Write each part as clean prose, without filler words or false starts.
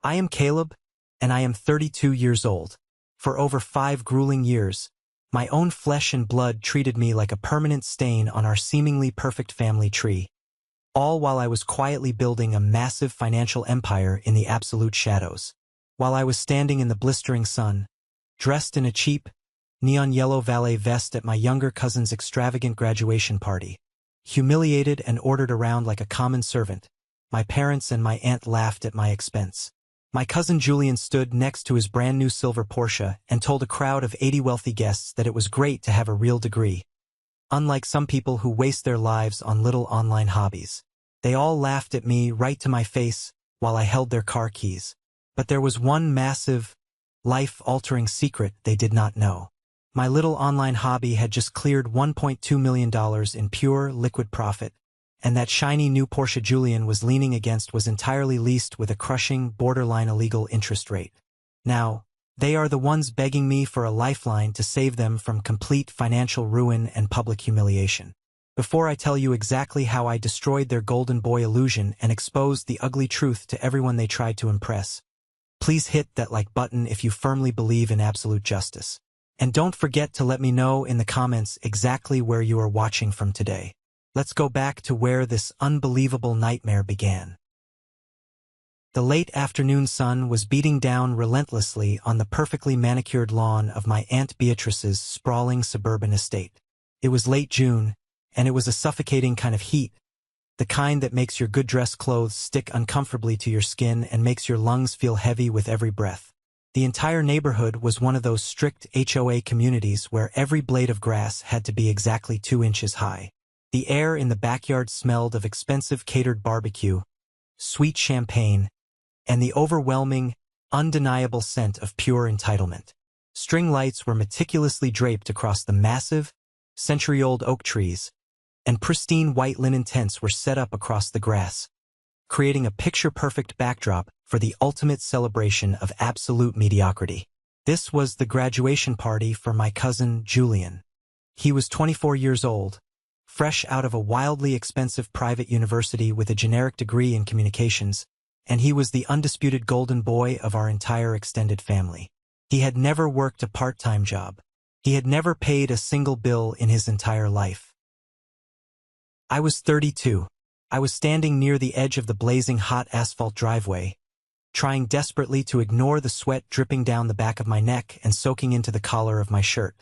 I am Caleb, and I am 32 years old. For over 5 grueling years, my own flesh and blood treated me like a permanent stain on our seemingly perfect family tree, all while I was quietly building a massive financial empire in the absolute shadows. While I was standing in the blistering sun, dressed in a cheap, neon yellow valet vest at my younger cousin's extravagant graduation party, humiliated and ordered around like a common servant, my parents and my aunt laughed at my expense. My cousin Julian stood next to his brand new silver Porsche and told a crowd of 80 wealthy guests that it was great to have a real degree, unlike some people who waste their lives on little online hobbies. They all laughed at me right to my face while I held their car keys. But there was one massive, life-altering secret they did not know. My little online hobby had just cleared $1.2 million in pure, liquid profit, and that shiny new Porsche Julian was leaning against was entirely leased with a crushing, borderline illegal interest rate. Now, they are the ones begging me for a lifeline to save them from complete financial ruin and public humiliation. Before I tell you exactly how I destroyed their golden boy illusion and exposed the ugly truth to everyone they tried to impress, please hit that like button if you firmly believe in absolute justice. And don't forget to let me know in the comments exactly where you are watching from today. Let's go back to where this unbelievable nightmare began. The late afternoon sun was beating down relentlessly on the perfectly manicured lawn of my Aunt Beatrice's sprawling suburban estate. It was late June, and it was a suffocating kind of heat, the kind that makes your good-dressed clothes stick uncomfortably to your skin and makes your lungs feel heavy with every breath. The entire neighborhood was one of those strict HOA communities where every blade of grass had to be exactly 2 inches high. The air in the backyard smelled of expensive catered barbecue, sweet champagne, and the overwhelming, undeniable scent of pure entitlement. String lights were meticulously draped across the massive, century-old oak trees, and pristine white linen tents were set up across the grass, creating a picture-perfect backdrop for the ultimate celebration of absolute mediocrity. This was the graduation party for my cousin Julian. He was 24 years old, fresh out of a wildly expensive private university with a generic degree in communications, and he was the undisputed golden boy of our entire extended family. He had never worked a part-time job. He had never paid a single bill in his entire life. I was 32. I was standing near the edge of the blazing hot asphalt driveway, trying desperately to ignore the sweat dripping down the back of my neck and soaking into the collar of my shirt.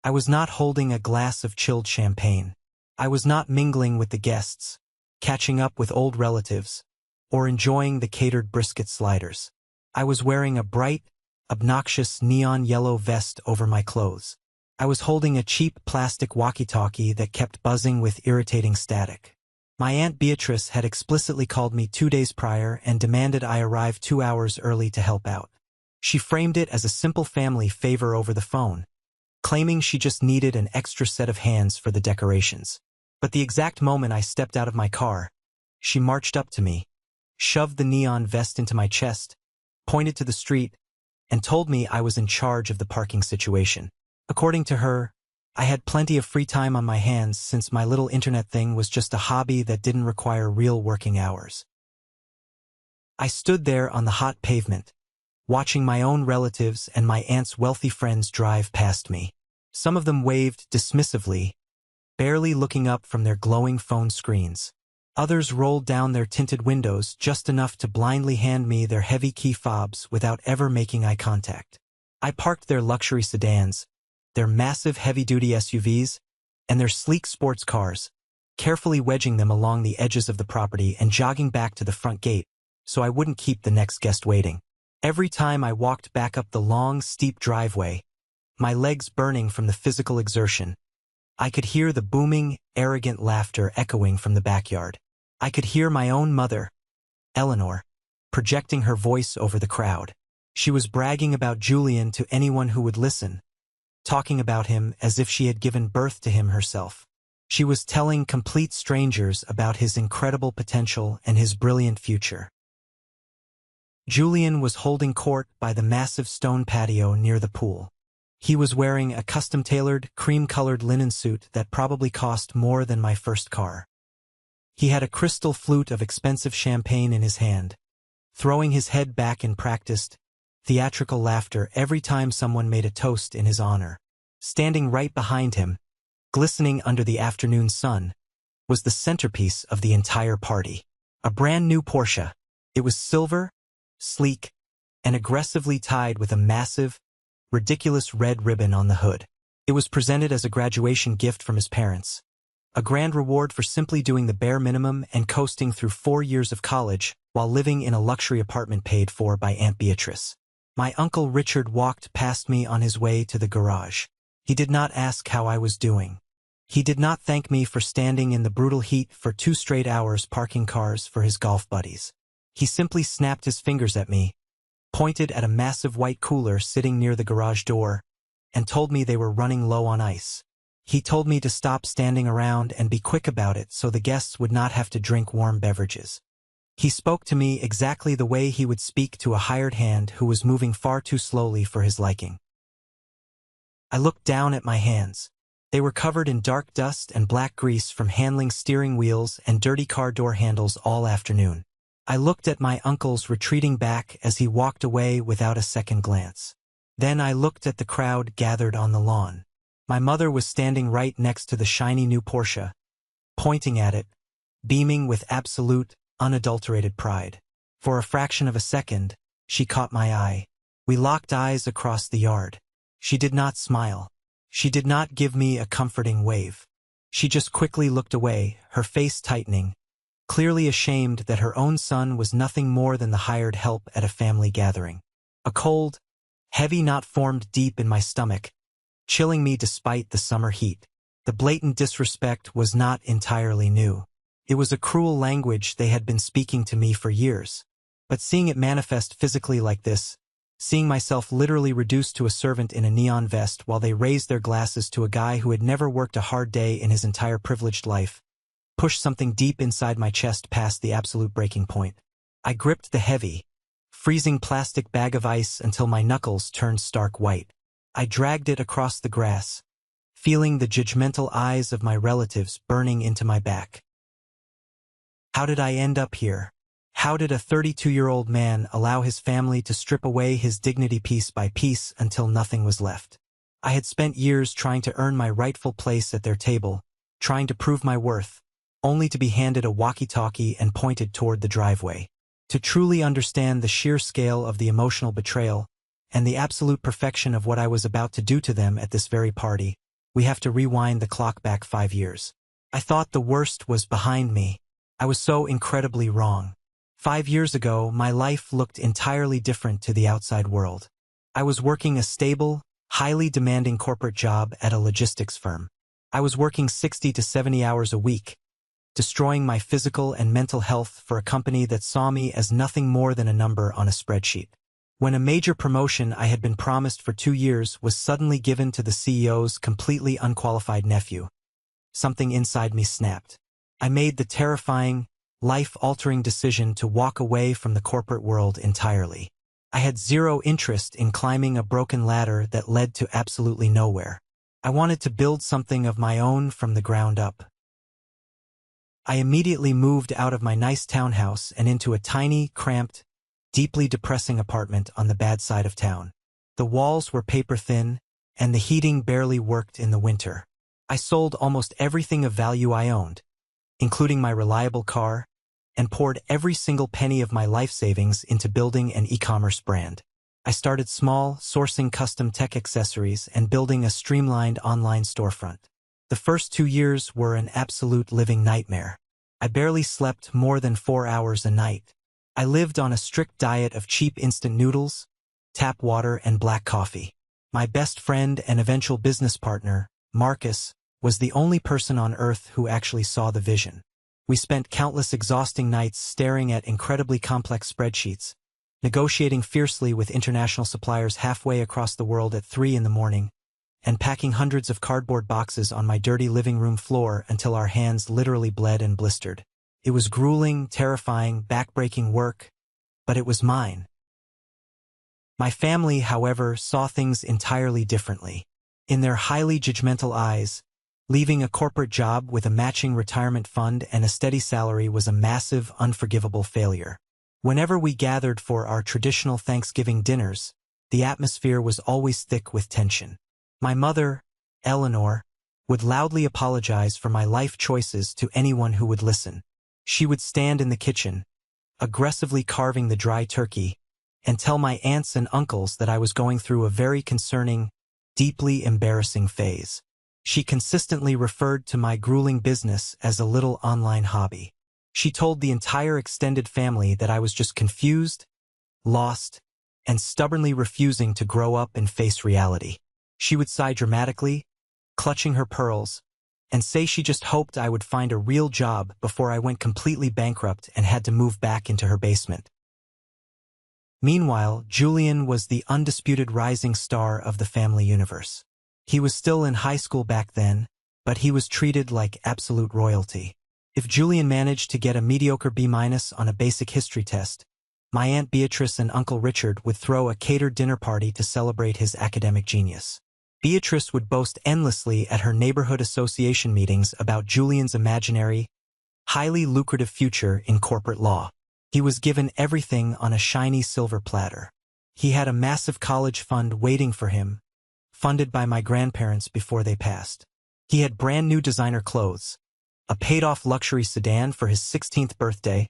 I was not holding a glass of chilled champagne. I was not mingling with the guests, catching up with old relatives, or enjoying the catered brisket sliders. I was wearing a bright, obnoxious neon yellow vest over my clothes. I was holding a cheap plastic walkie-talkie that kept buzzing with irritating static. My Aunt Beatrice had explicitly called me 2 days prior and demanded I arrive 2 hours early to help out. She framed it as a simple family favor over the phone, claiming she just needed an extra set of hands for the decorations. But the exact moment I stepped out of my car, she marched up to me, shoved the neon vest into my chest, pointed to the street, and told me I was in charge of the parking situation. According to her, I had plenty of free time on my hands since my little internet thing was just a hobby that didn't require real working hours. I stood there on the hot pavement, watching my own relatives and my aunt's wealthy friends drive past me. Some of them waved dismissively, barely looking up from their glowing phone screens. Others rolled down their tinted windows just enough to blindly hand me their heavy key fobs without ever making eye contact. I parked their luxury sedans, their massive heavy-duty SUVs, and their sleek sports cars, carefully wedging them along the edges of the property and jogging back to the front gate so I wouldn't keep the next guest waiting. Every time I walked back up the long, steep driveway, my legs burning from the physical exertion, I could hear the booming, arrogant laughter echoing from the backyard. I could hear my own mother, Eleanor, projecting her voice over the crowd. She was bragging about Julian to anyone who would listen, talking about him as if she had given birth to him herself. She was telling complete strangers about his incredible potential and his brilliant future. Julian was holding court by the massive stone patio near the pool. He was wearing a custom-tailored, cream-colored linen suit that probably cost more than my first car. He had a crystal flute of expensive champagne in his hand, throwing his head back in practiced, theatrical laughter every time someone made a toast in his honor. Standing right behind him, glistening under the afternoon sun, was the centerpiece of the entire party. A brand new Porsche. It was silver, sleek, and aggressively tied with a massive, ridiculous red ribbon on the hood. It was presented as a graduation gift from his parents. A grand reward for simply doing the bare minimum and coasting through 4 years of college while living in a luxury apartment paid for by Aunt Beatrice. My Uncle Richard walked past me on his way to the garage. He did not ask how I was doing. He did not thank me for standing in the brutal heat for 2 straight hours parking cars for his golf buddies. He simply snapped his fingers at me, pointed at a massive white cooler sitting near the garage door, and told me they were running low on ice. He told me to stop standing around and be quick about it so the guests would not have to drink warm beverages. He spoke to me exactly the way he would speak to a hired hand who was moving far too slowly for his liking. I looked down at my hands. They were covered in dark dust and black grease from handling steering wheels and dirty car door handles all afternoon. I looked at my uncle's retreating back as he walked away without a second glance. Then I looked at the crowd gathered on the lawn. My mother was standing right next to the shiny new Porsche, pointing at it, beaming with absolute, unadulterated pride. For a fraction of a second, she caught my eye. We locked eyes across the yard. She did not smile. She did not give me a comforting wave. She just quickly looked away, her face tightening, clearly ashamed that her own son was nothing more than the hired help at a family gathering. A cold, heavy knot formed deep in my stomach, chilling me despite the summer heat. The blatant disrespect was not entirely new. It was a cruel language they had been speaking to me for years. But seeing it manifest physically like this, seeing myself literally reduced to a servant in a neon vest while they raised their glasses to a guy who had never worked a hard day in his entire privileged life, pushed something deep inside my chest past the absolute breaking point. I gripped the heavy, freezing plastic bag of ice until my knuckles turned stark white. I dragged it across the grass, feeling the judgmental eyes of my relatives burning into my back. How did I end up here? How did a 32-year-old man allow his family to strip away his dignity piece by piece until nothing was left? I had spent years trying to earn my rightful place at their table, trying to prove my worth, only to be handed a walkie-talkie and pointed toward the driveway. To truly understand the sheer scale of the emotional betrayal and the absolute perfection of what I was about to do to them at this very party, we have to rewind the clock back 5 years. I thought the worst was behind me. I was so incredibly wrong. 5 years ago, my life looked entirely different to the outside world. I was working a stable, highly demanding corporate job at a logistics firm. I was working 60 to 70 hours a week, destroying my physical and mental health for a company that saw me as nothing more than a number on a spreadsheet. When a major promotion I had been promised for 2 years was suddenly given to the CEO's completely unqualified nephew, something inside me snapped. I made the terrifying, life-altering decision to walk away from the corporate world entirely. I had zero interest in climbing a broken ladder that led to absolutely nowhere. I wanted to build something of my own from the ground up. I immediately moved out of my nice townhouse and into a tiny, cramped, deeply depressing apartment on the bad side of town. The walls were paper-thin, and the heating barely worked in the winter. I sold almost everything of value I owned, including my reliable car, and poured every single penny of my life savings into building an e-commerce brand. I started small, sourcing custom tech accessories and building a streamlined online storefront. The first 2 years were an absolute living nightmare. I barely slept more than 4 hours a night. I lived on a strict diet of cheap instant noodles, tap water, and black coffee. My best friend and eventual business partner, Marcus, was the only person on earth who actually saw the vision. We spent countless exhausting nights staring at incredibly complex spreadsheets, negotiating fiercely with international suppliers halfway across the world at 3 in the morning, and packing hundreds of cardboard boxes on my dirty living room floor until our hands literally bled and blistered. It was grueling, terrifying, backbreaking work, but it was mine. My family, however, saw things entirely differently. In their highly judgmental eyes, leaving a corporate job with a matching retirement fund and a steady salary was a massive, unforgivable failure. Whenever we gathered for our traditional Thanksgiving dinners, the atmosphere was always thick with tension. My mother, Eleanor, would loudly apologize for my life choices to anyone who would listen. She would stand in the kitchen, aggressively carving the dry turkey, and tell my aunts and uncles that I was going through a very concerning, deeply embarrassing phase. She consistently referred to my grueling business as a little online hobby. She told the entire extended family that I was just confused, lost, and stubbornly refusing to grow up and face reality. She would sigh dramatically, clutching her pearls, and say she just hoped I would find a real job before I went completely bankrupt and had to move back into her basement. Meanwhile, Julian was the undisputed rising star of the family universe. He was still in high school back then, but he was treated like absolute royalty. If Julian managed to get a mediocre B- on a basic history test, my Aunt Beatrice and Uncle Richard would throw a catered dinner party to celebrate his academic genius. Beatrice would boast endlessly at her neighborhood association meetings about Julian's imaginary, highly lucrative future in corporate law. He was given everything on a shiny silver platter. He had a massive college fund waiting for him, funded by my grandparents before they passed. He had brand new designer clothes, a paid-off luxury sedan for his 16th birthday,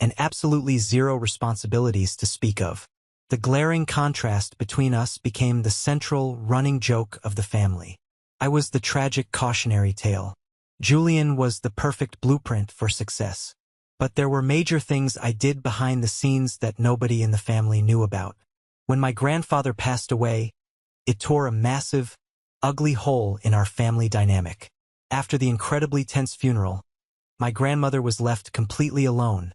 and absolutely zero responsibilities to speak of. The glaring contrast between us became the central, running joke of the family. I was the tragic cautionary tale. Julian was the perfect blueprint for success. But there were major things I did behind the scenes that nobody in the family knew about. When my grandfather passed away, it tore a massive, ugly hole in our family dynamic. After the incredibly tense funeral, my grandmother was left completely alone,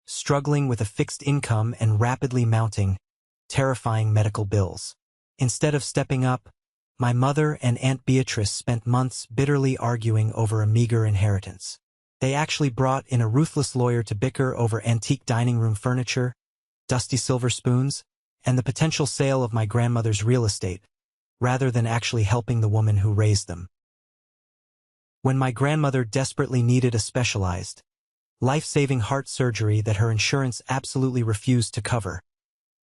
struggling with a fixed income and rapidly mounting, terrifying medical bills. Instead of stepping up, my mother and Aunt Beatrice spent months bitterly arguing over a meager inheritance. They actually brought in a ruthless lawyer to bicker over antique dining room furniture, dusty silver spoons, and the potential sale of my grandmother's real estate, rather than actually helping the woman who raised them. When my grandmother desperately needed a specialized, life-saving heart surgery that her insurance absolutely refused to cover,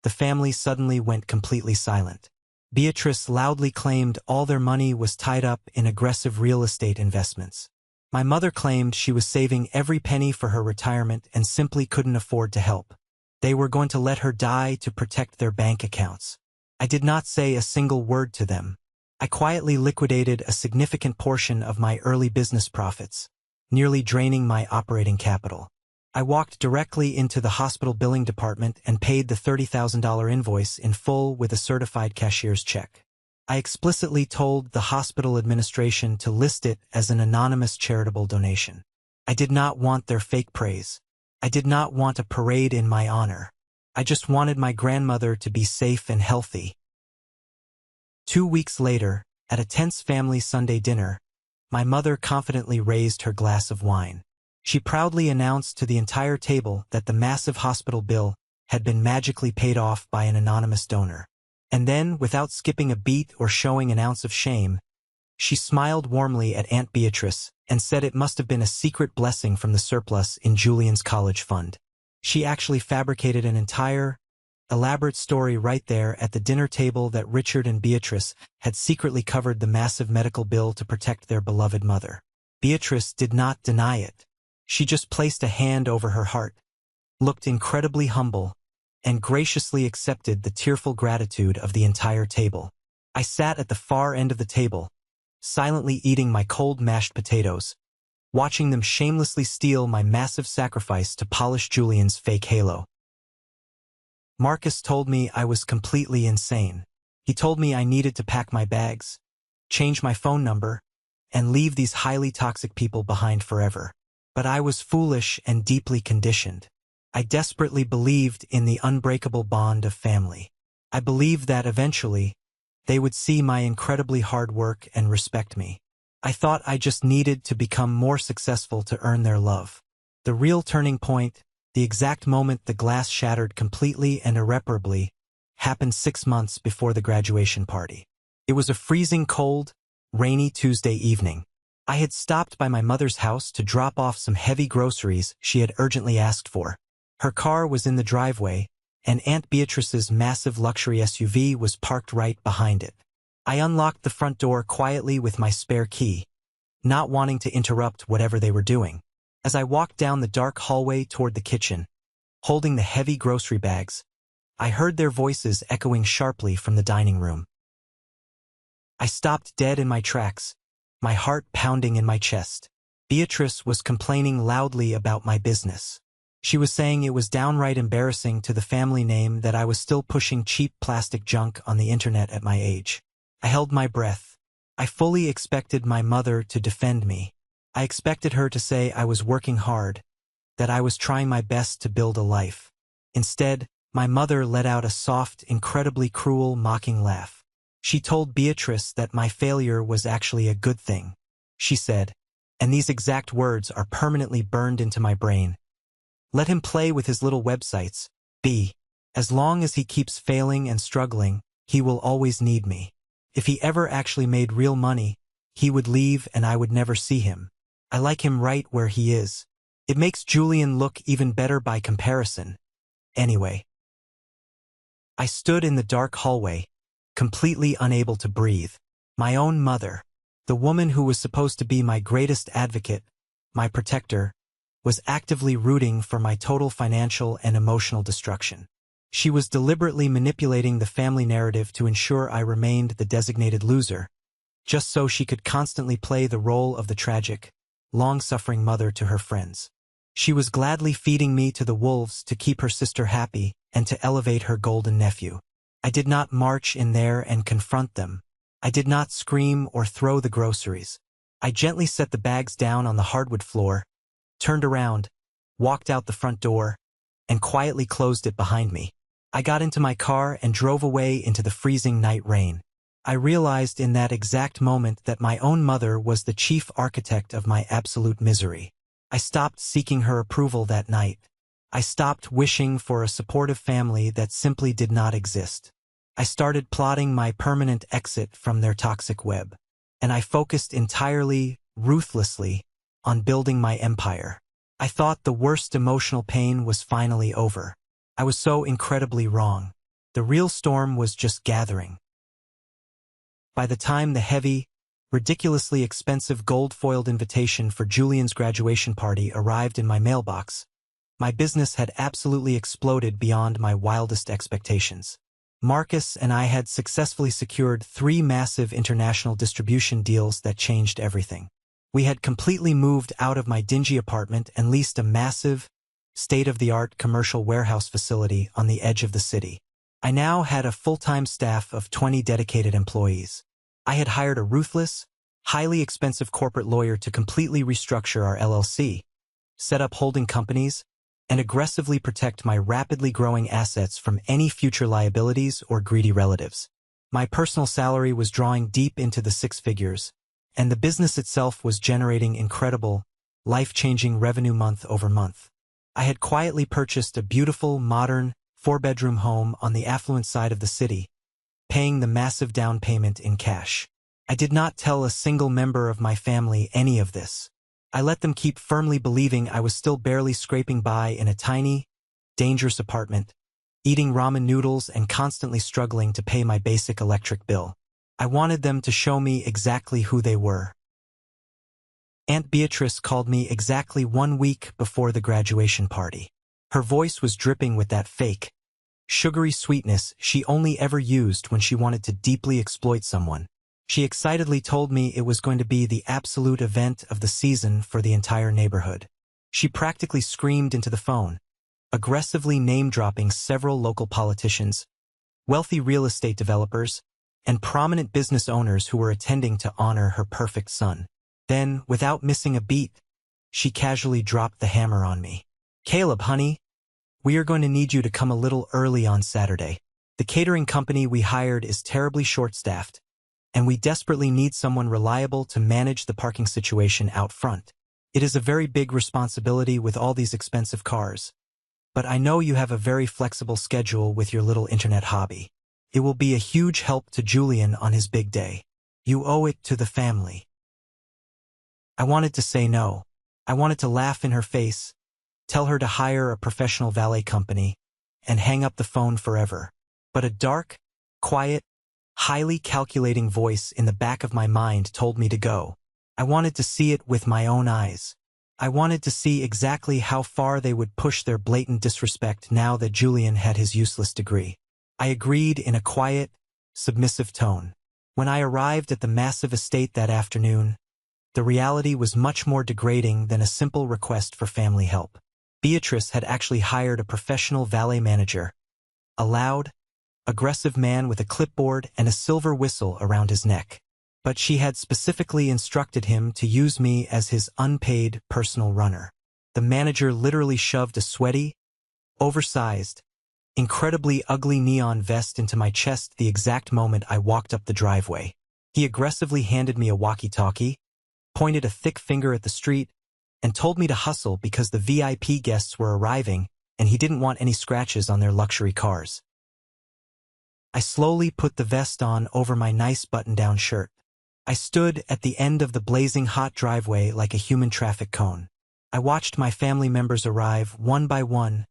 the family suddenly went completely silent. Beatrice loudly claimed all their money was tied up in aggressive real estate investments. My mother claimed she was saving every penny for her retirement and simply couldn't afford to help. They were going to let her die to protect their bank accounts. I did not say a single word to them. I quietly liquidated a significant portion of my early business profits, nearly draining my operating capital. I walked directly into the hospital billing department and paid the $30,000 invoice in full with a certified cashier's check. I explicitly told the hospital administration to list it as an anonymous charitable donation. I did not want their fake praise. I did not want a parade in my honor. I just wanted my grandmother to be safe and healthy. 2 weeks later, at a tense family Sunday dinner, my mother confidently raised her glass of wine. She proudly announced to the entire table that the massive hospital bill had been magically paid off by an anonymous donor. And then, without skipping a beat or showing an ounce of shame, she smiled warmly at Aunt Beatrice and said it must have been a secret blessing from the surplus in Julian's college fund. She actually fabricated an entire, elaborate story right there at the dinner table that Richard and Beatrice had secretly covered the massive medical bill to protect their beloved mother. Beatrice did not deny it. She just placed a hand over her heart, looked incredibly humble, and graciously accepted the tearful gratitude of the entire table. I sat at the far end of the table, silently eating my cold mashed potatoes, watching them shamelessly steal my massive sacrifice to polish Julian's fake halo. Marcus told me I was completely insane. He told me I needed to pack my bags, change my phone number, and leave these highly toxic people behind forever. But I was foolish and deeply conditioned. I desperately believed in the unbreakable bond of family. I believed that eventually, they would see my incredibly hard work and respect me. I thought I just needed to become more successful to earn their love. The real turning point, the exact moment the glass shattered completely and irreparably, happened 6 months before the graduation party. It was a freezing cold, rainy Tuesday evening. I had stopped by my mother's house to drop off some heavy groceries she had urgently asked for. Her car was in the driveway, and Aunt Beatrice's massive luxury SUV was parked right behind it. I unlocked the front door quietly with my spare key, not wanting to interrupt whatever they were doing. As I walked down the dark hallway toward the kitchen, holding the heavy grocery bags, I heard their voices echoing sharply from the dining room. I stopped dead in my tracks, my heart pounding in my chest. Beatrice was complaining loudly about my business. She was saying it was downright embarrassing to the family name that I was still pushing cheap plastic junk on the internet at my age. I held my breath. I fully expected my mother to defend me. I expected her to say I was working hard, that I was trying my best to build a life. Instead, my mother let out a soft, incredibly cruel, mocking laugh. She told Beatrice that my failure was actually a good thing. She said, and these exact words are permanently burned into my brain, "Let him play with his little websites, B. As long as he keeps failing and struggling, he will always need me. If he ever actually made real money, he would leave and I would never see him. I like him right where he is. It makes Julian look even better by comparison. Anyway." I stood in the dark hallway, completely unable to breathe. My own mother, the woman who was supposed to be my greatest advocate, my protector, was actively rooting for my total financial and emotional destruction. She was deliberately manipulating the family narrative to ensure I remained the designated loser, just so she could constantly play the role of the tragic, long-suffering mother to her friends. She was gladly feeding me to the wolves to keep her sister happy and to elevate her golden nephew. I did not march in there and confront them. I did not scream or throw the groceries. I gently set the bags down on the hardwood floor, turned around, walked out the front door, and quietly closed it behind me. I got into my car and drove away into the freezing night rain. I realized in that exact moment that my own mother was the chief architect of my absolute misery. I stopped seeking her approval that night. I stopped wishing for a supportive family that simply did not exist. I started plotting my permanent exit from their toxic web. And I focused entirely, ruthlessly, on building my empire. I thought the worst emotional pain was finally over. I was so incredibly wrong. The real storm was just gathering. By the time the heavy, ridiculously expensive gold-foiled invitation for Julian's graduation party arrived in my mailbox, my business had absolutely exploded beyond my wildest expectations. Marcus and I had successfully secured 3 massive international distribution deals that changed everything. We had completely moved out of my dingy apartment and leased a massive, state-of-the-art commercial warehouse facility on the edge of the city. I now had a full-time staff of 20 dedicated employees. I had hired a ruthless, highly expensive corporate lawyer to completely restructure our LLC, set up holding companies, and aggressively protect my rapidly growing assets from any future liabilities or greedy relatives. My personal salary was drawing deep into the 6 figures, and the business itself was generating incredible, life-changing revenue month over month. I had quietly purchased a beautiful, modern, 4-bedroom home on the affluent side of the city, paying the massive down payment in cash. I did not tell a single member of my family any of this. I let them keep firmly believing I was still barely scraping by in a tiny, dangerous apartment, eating ramen noodles and constantly struggling to pay my basic electric bill. I wanted them to show me exactly who they were. Aunt Beatrice called me exactly 1 week before the graduation party. Her voice was dripping with that fake, sugary sweetness she only ever used when she wanted to deeply exploit someone. She excitedly told me it was going to be the absolute event of the season for the entire neighborhood. She practically screamed into the phone, aggressively name-dropping several local politicians, wealthy real estate developers, and prominent business owners who were attending to honor her perfect son. Then, without missing a beat, she casually dropped the hammer on me. "Caleb, honey, we are going to need you to come a little early on Saturday. The catering company we hired is terribly short-staffed, and we desperately need someone reliable to manage the parking situation out front. It is a very big responsibility with all these expensive cars, but I know you have a very flexible schedule with your little internet hobby. It will be a huge help to Julian on his big day. You owe it to the family." I wanted to say no. I wanted to laugh in her face, tell her to hire a professional valet company, and hang up the phone forever. But a dark, quiet, highly calculating voice in the back of my mind told me to go. I wanted to see it with my own eyes. I wanted to see exactly how far they would push their blatant disrespect now that Julian had his useless degree. I agreed in a quiet, submissive tone. When I arrived at the massive estate that afternoon, the reality was much more degrading than a simple request for family help. Beatrice had actually hired a professional valet manager, a loud, aggressive man with a clipboard and a silver whistle around his neck. But she had specifically instructed him to use me as his unpaid personal runner. The manager literally shoved a sweaty, oversized, incredibly ugly neon vest into my chest the exact moment I walked up the driveway. He aggressively handed me a walkie-talkie, pointed a thick finger at the street, and told me to hustle because the VIP guests were arriving and he didn't want any scratches on their luxury cars. I slowly put the vest on over my nice button-down shirt. I stood at the end of the blazing hot driveway like a human traffic cone. I watched my family members arrive one by one,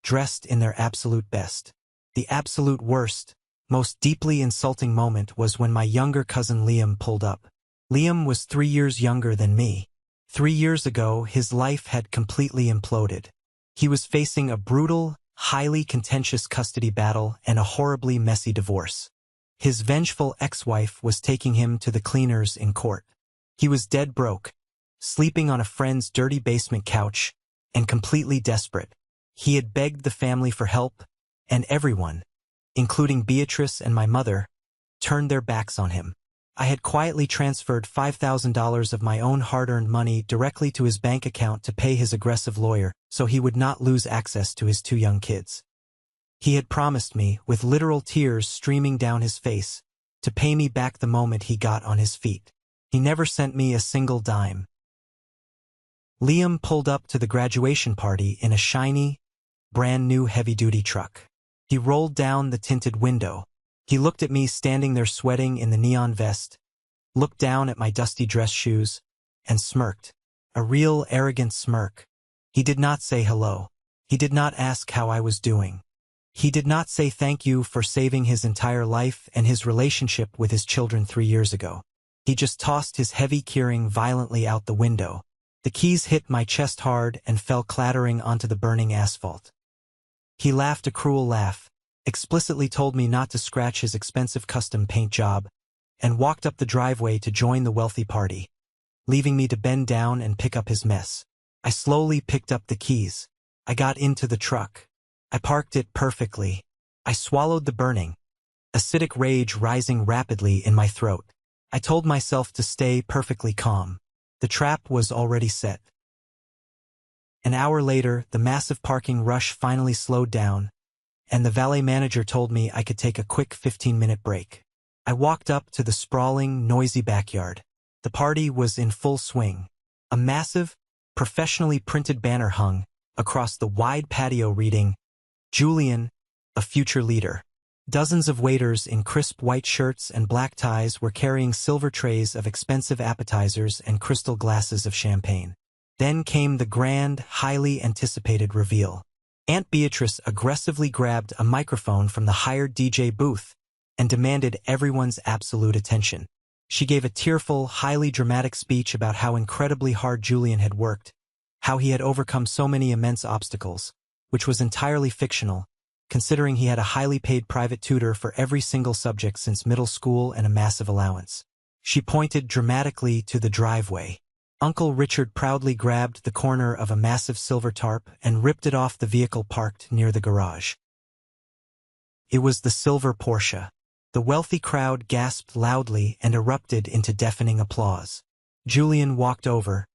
dressed in their absolute best. The absolute worst, most deeply insulting moment was when my younger cousin Liam pulled up. Liam was 3 years younger than me. 3 years ago, his life had completely imploded. He was facing a brutal, highly contentious custody battle and a horribly messy divorce. His vengeful ex-wife was taking him to the cleaners in court. He was dead broke, sleeping on a friend's dirty basement couch, and completely desperate. He had begged the family for help, and everyone, including Beatrice and my mother, turned their backs on him. I had quietly transferred $5,000 of my own hard-earned money directly to his bank account to pay his aggressive lawyer so he would not lose access to his 2 young kids. He had promised me, with literal tears streaming down his face, to pay me back the moment he got on his feet. He never sent me a single dime. Liam pulled up to the graduation party in a shiny, brand-new heavy-duty truck. He rolled down the tinted window. He looked at me standing there sweating in the neon vest, looked down at my dusty dress shoes, and smirked. A real arrogant smirk. He did not say hello. He did not ask how I was doing. He did not say thank you for saving his entire life and his relationship with his children 3 years ago. He just tossed his heavy keyring violently out the window. The keys hit my chest hard and fell clattering onto the burning asphalt. He laughed a cruel laugh, explicitly told me not to scratch his expensive custom paint job, and walked up the driveway to join the wealthy party, leaving me to bend down and pick up his mess. I slowly picked up the keys. I got into the truck. I parked it perfectly. I swallowed the burning, acidic rage rising rapidly in my throat. I told myself to stay perfectly calm. The trap was already set. An hour later, the massive parking rush finally slowed down, and the valet manager told me I could take a quick 15-minute break. I walked up to the sprawling, noisy backyard. The party was in full swing. A massive, professionally printed banner hung across the wide patio reading, "Julian, a future leader." Dozens of waiters in crisp white shirts and black ties were carrying silver trays of expensive appetizers and crystal glasses of champagne. Then came the grand, highly anticipated reveal. Aunt Beatrice aggressively grabbed a microphone from the hired DJ booth and demanded everyone's absolute attention. She gave a tearful, highly dramatic speech about how incredibly hard Julian had worked, how he had overcome so many immense obstacles, which was entirely fictional, considering he had a highly paid private tutor for every single subject since middle school and a massive allowance. She pointed dramatically to the driveway. Uncle Richard proudly grabbed the corner of a massive silver tarp and ripped it off the vehicle parked near the garage. It was the silver Porsche. The wealthy crowd gasped loudly and erupted into deafening applause. Julian walked over,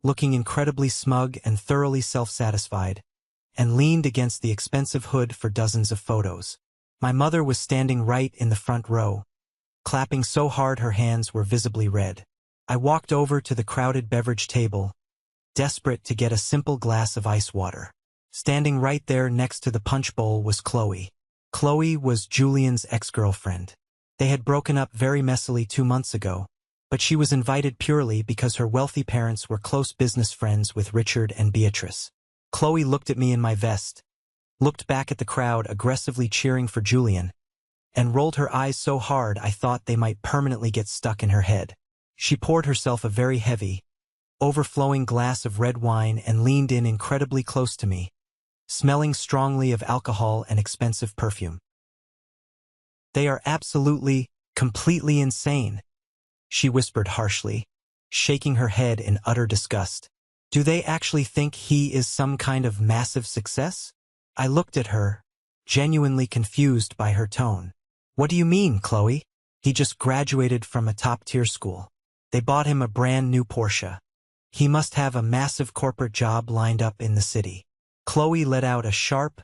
looking incredibly smug and thoroughly self-satisfied, and leaned against the expensive hood for dozens of photos. My mother was standing right in the front row, clapping so hard her hands were visibly red. I walked over to the crowded beverage table, desperate to get a simple glass of ice water. Standing right there next to the punch bowl was Chloe. Chloe was Julian's ex-girlfriend. They had broken up very messily 2 months ago, but she was invited purely because her wealthy parents were close business friends with Richard and Beatrice. Chloe looked at me in my vest, looked back at the crowd aggressively cheering for Julian, and rolled her eyes so hard I thought they might permanently get stuck in her head. She poured herself a very heavy, overflowing glass of red wine and leaned in incredibly close to me, smelling strongly of alcohol and expensive perfume. "They are absolutely, completely insane," she whispered harshly, shaking her head in utter disgust. "Do they actually think he is some kind of massive success?" I looked at her, genuinely confused by her tone. "What do you mean, Chloe? He just graduated from a top-tier school. They bought him a brand new Porsche. He must have a massive corporate job lined up in the city." Chloe let out a sharp,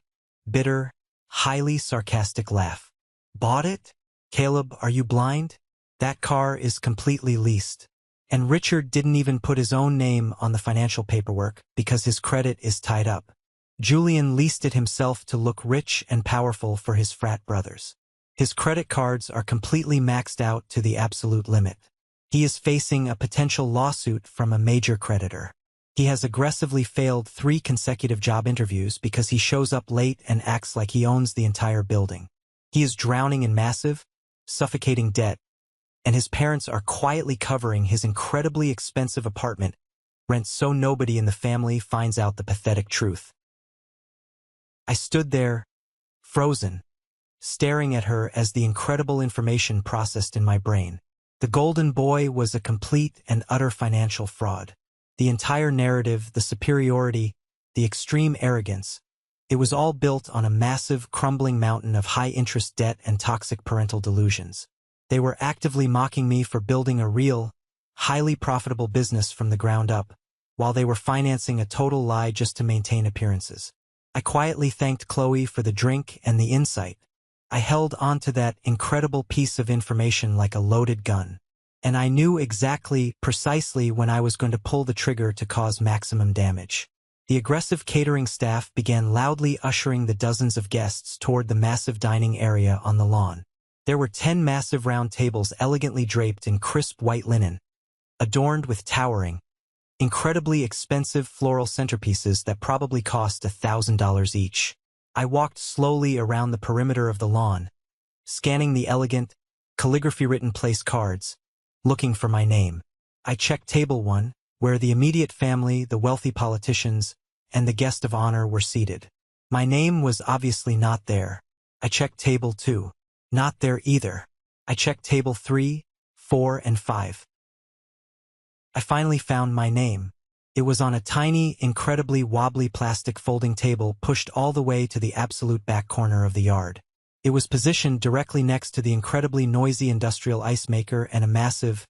bitter, highly sarcastic laugh. "Bought it? Caleb, are you blind? That car is completely leased. And Richard didn't even put his own name on the financial paperwork because his credit is tied up. Julian leased it himself to look rich and powerful for his frat brothers. His credit cards are completely maxed out to the absolute limit. He is facing a potential lawsuit from a major creditor. He has aggressively failed 3 consecutive job interviews because he shows up late and acts like he owns the entire building. He is drowning in massive, suffocating debt, and his parents are quietly covering his incredibly expensive apartment rent so nobody in the family finds out the pathetic truth." I stood there, frozen, staring at her as the incredible information processed in my brain. The golden boy was a complete and utter financial fraud. The entire narrative, the superiority, the extreme arrogance, it was all built on a massive, crumbling mountain of high-interest debt and toxic parental delusions. They were actively mocking me for building a real, highly profitable business from the ground up, while they were financing a total lie just to maintain appearances. I quietly thanked Chloe for the drink and the insight. I held onto that incredible piece of information like a loaded gun, and I knew precisely when I was going to pull the trigger to cause maximum damage. The aggressive catering staff began loudly ushering the dozens of guests toward the massive dining area on the lawn. There were 10 massive round tables elegantly draped in crisp white linen, adorned with towering, incredibly expensive floral centerpieces that probably cost $1,000 each. I walked slowly around the perimeter of the lawn, scanning the elegant, calligraphy-written place cards, looking for my name. I checked Table 1, where the immediate family, the wealthy politicians, and the guest of honor were seated. My name was obviously not there. I checked Table 2. Not there either. I checked Table 3, 4, and 5. I finally found my name. It was on a tiny, incredibly wobbly plastic folding table pushed all the way to the absolute back corner of the yard. It was positioned directly next to the incredibly noisy industrial ice maker and a massive,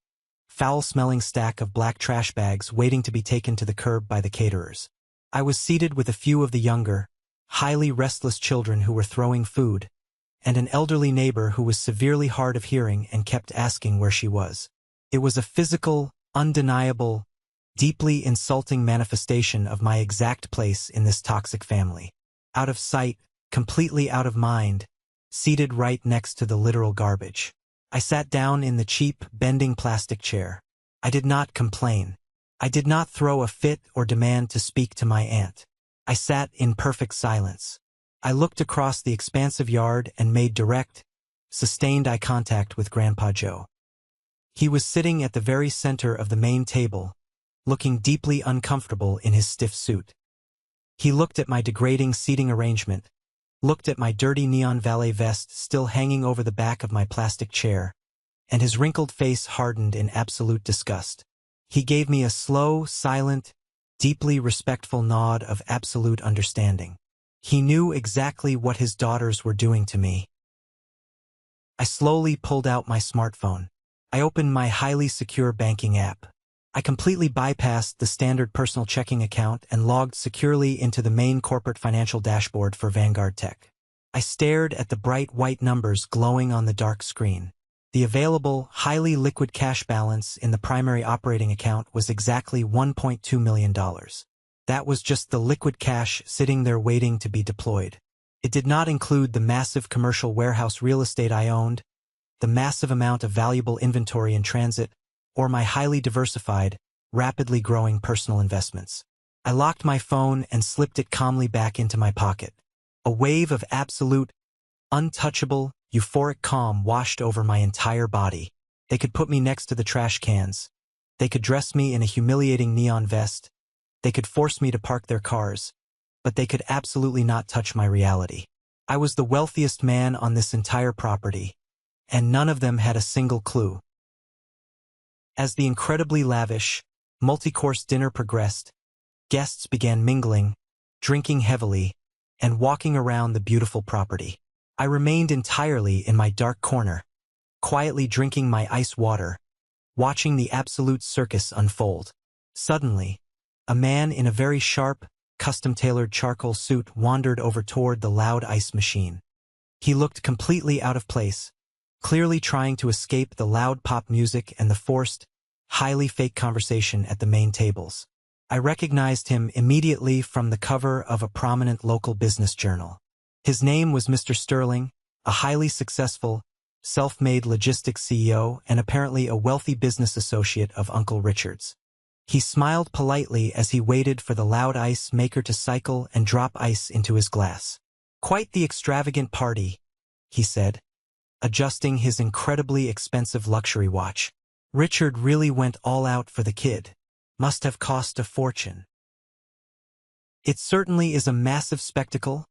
foul-smelling stack of black trash bags waiting to be taken to the curb by the caterers. I was seated with a few of the younger, highly restless children who were throwing food, and an elderly neighbor who was severely hard of hearing and kept asking where she was. It was a physical, undeniable, deeply insulting manifestation of my exact place in this toxic family. Out of sight, completely out of mind, seated right next to the literal garbage. I sat down in the cheap, bending plastic chair. I did not complain. I did not throw a fit or demand to speak to my aunt. I sat in perfect silence. I looked across the expansive yard and made direct, sustained eye contact with Grandpa Joe. He was sitting at the very center of the main table, looking deeply uncomfortable in his stiff suit. He looked at my degrading seating arrangement, looked at my dirty neon valet vest still hanging over the back of my plastic chair, and his wrinkled face hardened in absolute disgust. He gave me a slow, silent, deeply respectful nod of absolute understanding. He knew exactly what his daughters were doing to me. I slowly pulled out my smartphone. I opened my highly secure banking app. I completely bypassed the standard personal checking account and logged securely into the main corporate financial dashboard for Vanguard Tech. I stared at the bright white numbers glowing on the dark screen. The available, highly liquid cash balance in the primary operating account was exactly $1.2 million. That was just the liquid cash sitting there waiting to be deployed. It did not include the massive commercial warehouse real estate I owned, the massive amount of valuable inventory in transit, or my highly diversified, rapidly growing personal investments. I locked my phone and slipped it calmly back into my pocket. A wave of absolute, untouchable, euphoric calm washed over my entire body. They could put me next to the trash cans. They could dress me in a humiliating neon vest. They could force me to park their cars. But they could absolutely not touch my reality. I was the wealthiest man on this entire property, and none of them had a single clue. As the incredibly lavish, multi-course dinner progressed, guests began mingling, drinking heavily, and walking around the beautiful property. I remained entirely in my dark corner, quietly drinking my ice water, watching the absolute circus unfold. Suddenly, a man in a very sharp, custom-tailored charcoal suit wandered over toward the loud ice machine. He looked completely out of place, clearly trying to escape the loud pop music and the forced, highly fake conversation at the main tables. I recognized him immediately from the cover of a prominent local business journal. His name was Mr. Sterling, a highly successful, self-made logistics CEO and apparently a wealthy business associate of Uncle Richard's. He smiled politely as he waited for the loud ice maker to cycle and drop ice into his glass. "Quite the extravagant party," he said, adjusting his incredibly expensive luxury watch. "Richard really went all out for the kid. Must have cost a fortune." "It certainly is a massive spectacle,"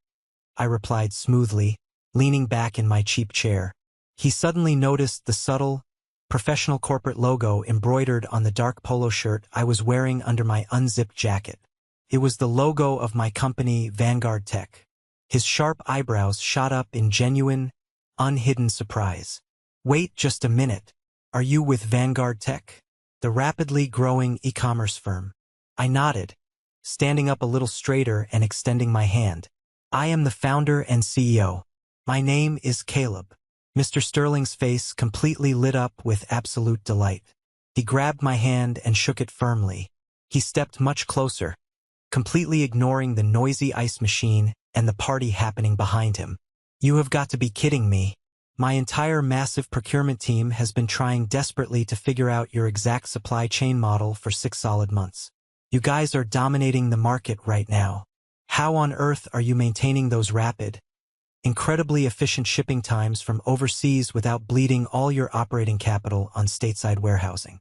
I replied smoothly, leaning back in my cheap chair. He suddenly noticed the subtle, professional corporate logo embroidered on the dark polo shirt I was wearing under my unzipped jacket. It was the logo of my company, Vanguard Tech. His sharp eyebrows shot up in genuine, unhidden surprise. "Wait just a minute. Are you with Vanguard Tech, the rapidly growing e-commerce firm?" I nodded, standing up a little straighter and extending my hand. "I am the founder and CEO. My name is Caleb." Mr. Sterling's face completely lit up with absolute delight. He grabbed my hand and shook it firmly. He stepped much closer, completely ignoring the noisy ice machine and the party happening behind him. "You have got to be kidding me. My entire massive procurement team has been trying desperately to figure out your exact supply chain model for 6 solid months. You guys are dominating the market right now. How on earth are you maintaining those rapid, incredibly efficient shipping times from overseas without bleeding all your operating capital on stateside warehousing?"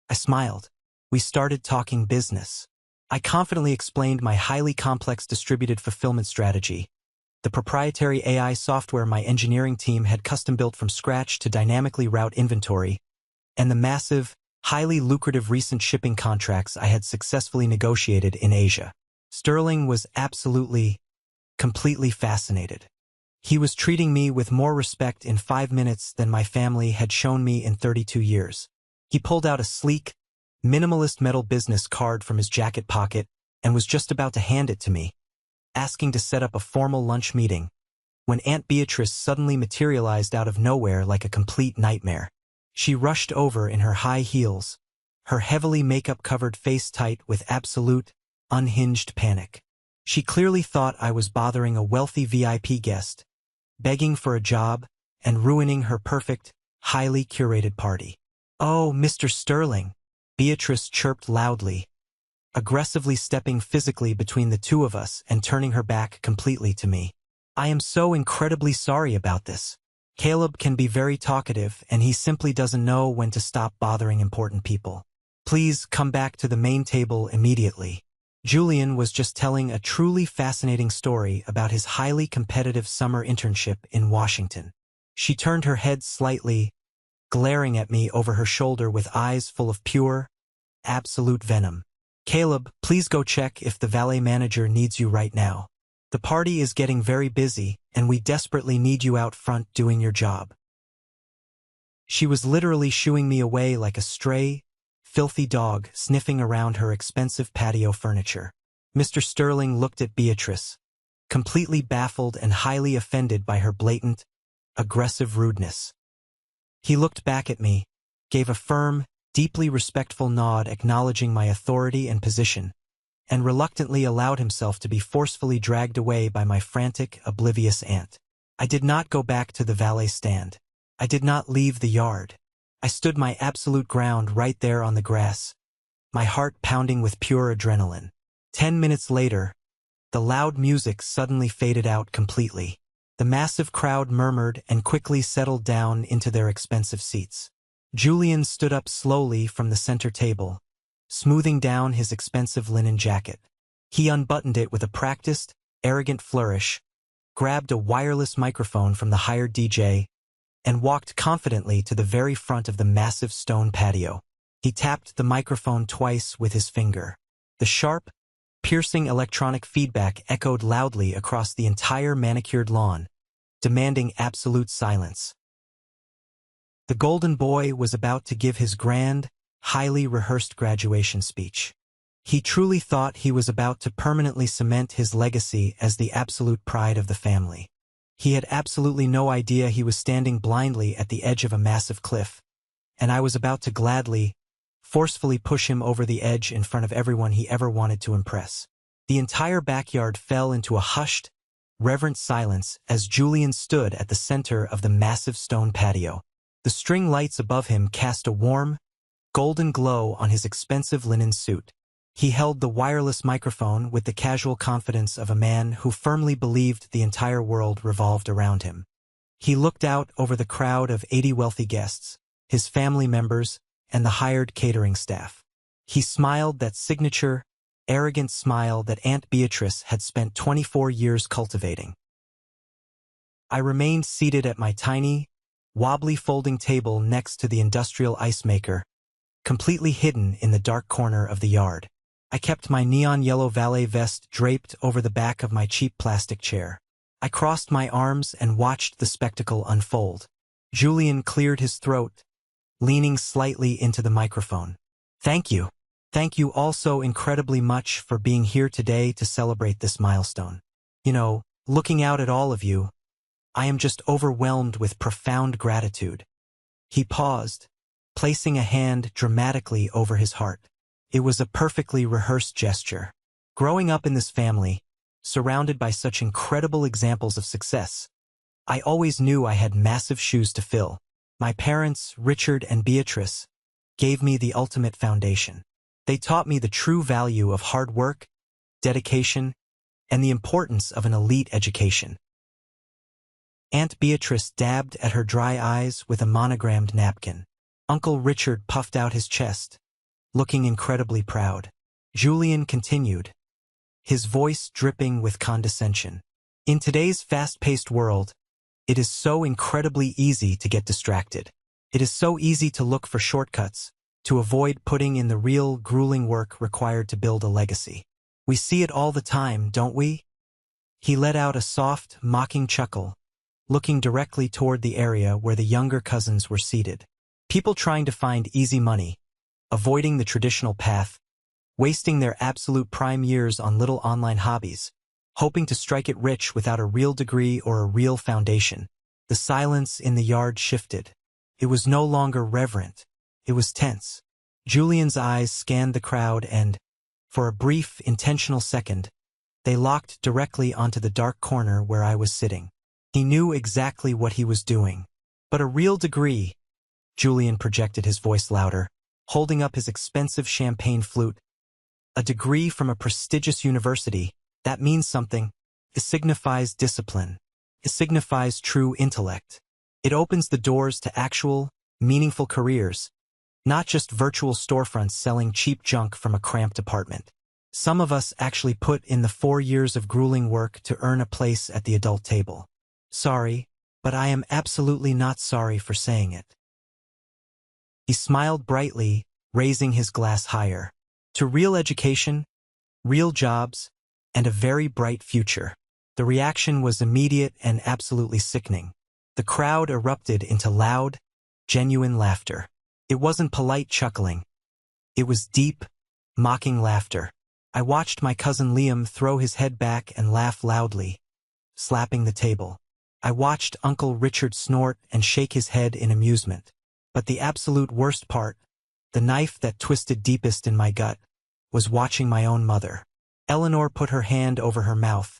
I smiled. We started talking business. I confidently explained my highly complex distributed fulfillment strategy, the proprietary AI software my engineering team had custom-built from scratch to dynamically route inventory, and the massive, highly lucrative recent shipping contracts I had successfully negotiated in Asia. Sterling was absolutely, completely fascinated. He was treating me with more respect in 5 minutes than my family had shown me in 32 years. He pulled out a sleek, minimalist metal business card from his jacket pocket and was just about to hand it to me, asking to set up a formal lunch meeting, when Aunt Beatrice suddenly materialized out of nowhere like a complete nightmare. She rushed over in her high heels, her heavily makeup-covered face tight with absolute, unhinged panic. She clearly thought I was bothering a wealthy VIP guest, begging for a job, and ruining her perfect, highly curated party. "Oh, Mr. Sterling," Beatrice chirped loudly, aggressively stepping physically between the two of us and turning her back completely to me. "I am so incredibly sorry about this. Caleb can be very talkative and he simply doesn't know when to stop bothering important people. Please come back to the main table immediately." Julian was just telling a truly fascinating story about his highly competitive summer internship in Washington. She turned her head slightly, glaring at me over her shoulder with eyes full of pure, absolute venom. "Caleb, please go check if the valet manager needs you right now. The party is getting very busy, and we desperately need you out front doing your job." She was literally shooing me away like a stray, filthy dog sniffing around her expensive patio furniture. Mr. Sterling looked at Beatrice, completely baffled and highly offended by her blatant, aggressive rudeness. He looked back at me, gave a firm, deeply respectful nod acknowledging my authority and position, and reluctantly allowed himself to be forcefully dragged away by my frantic, oblivious aunt. I did not go back to the valet stand. I did not leave the yard. I stood my absolute ground right there on the grass, my heart pounding with pure adrenaline. 10 minutes later, the loud music suddenly faded out completely. The massive crowd murmured and quickly settled down into their expensive seats. Julian stood up slowly from the center table, smoothing down his expensive linen jacket. He unbuttoned it with a practiced, arrogant flourish, grabbed a wireless microphone from the hired DJ, and walked confidently to the very front of the massive stone patio. He tapped the microphone twice with his finger. The sharp, piercing electronic feedback echoed loudly across the entire manicured lawn, demanding absolute silence. The golden boy was about to give his grand, highly rehearsed graduation speech. He truly thought he was about to permanently cement his legacy as the absolute pride of the family. He had absolutely no idea he was standing blindly at the edge of a massive cliff, and I was about to gladly, forcefully push him over the edge in front of everyone he ever wanted to impress. The entire backyard fell into a hushed, reverent silence as Julian stood at the center of the massive stone patio. The string lights above him cast a warm, golden glow on his expensive linen suit. He held the wireless microphone with the casual confidence of a man who firmly believed the entire world revolved around him. He looked out over the crowd of 80 wealthy guests, his family members, and the hired catering staff. He smiled that signature, arrogant smile that Aunt Beatrice had spent 24 years cultivating. I remained seated at my tiny, wobbly folding table next to the industrial ice maker, completely hidden in the dark corner of the yard. I kept my neon yellow valet vest draped over the back of my cheap plastic chair. I crossed my arms and watched the spectacle unfold. Julian cleared his throat, leaning slightly into the microphone. Thank you. Thank you all so incredibly much for being here today to celebrate this milestone. You know, looking out at all of you, I am just overwhelmed with profound gratitude. He paused, placing a hand dramatically over his heart. It was a perfectly rehearsed gesture. Growing up in this family, surrounded by such incredible examples of success, I always knew I had massive shoes to fill. My parents, Richard and Beatrice, gave me the ultimate foundation. They taught me the true value of hard work, dedication, and the importance of an elite education. Aunt Beatrice dabbed at her dry eyes with a monogrammed napkin. Uncle Richard puffed out his chest, looking incredibly proud. Julian continued, his voice dripping with condescension. In today's fast-paced world, it is so incredibly easy to get distracted. It is so easy to look for shortcuts, to avoid putting in the real, grueling work required to build a legacy. We see it all the time, don't we? He let out a soft, mocking chuckle, looking directly toward the area where the younger cousins were seated. People trying to find easy money, avoiding the traditional path, wasting their absolute prime years on little online hobbies, hoping to strike it rich without a real degree or a real foundation. The silence in the yard shifted. It was no longer reverent. It was tense. Julian's eyes scanned the crowd and, for a brief, intentional second, they locked directly onto the dark corner where I was sitting. He knew exactly what he was doing. But a real degree, Julian projected his voice louder, holding up his expensive champagne flute. A degree from a prestigious university, that means something. It signifies discipline. It signifies true intellect. It opens the doors to actual, meaningful careers, not just virtual storefronts selling cheap junk from a cramped apartment. Some of us actually put in the 4 years of grueling work to earn a place at the adult table. Sorry, but I am absolutely not sorry for saying it. He smiled brightly, raising his glass higher. To real education, real jobs, and a very bright future. The reaction was immediate and absolutely sickening. The crowd erupted into loud, genuine laughter. It wasn't polite chuckling. It was deep, mocking laughter. I watched my cousin Liam throw his head back and laugh loudly, slapping the table. I watched Uncle Richard snort and shake his head in amusement. But the absolute worst part, the knife that twisted deepest in my gut, was watching my own mother. Eleanor put her hand over her mouth,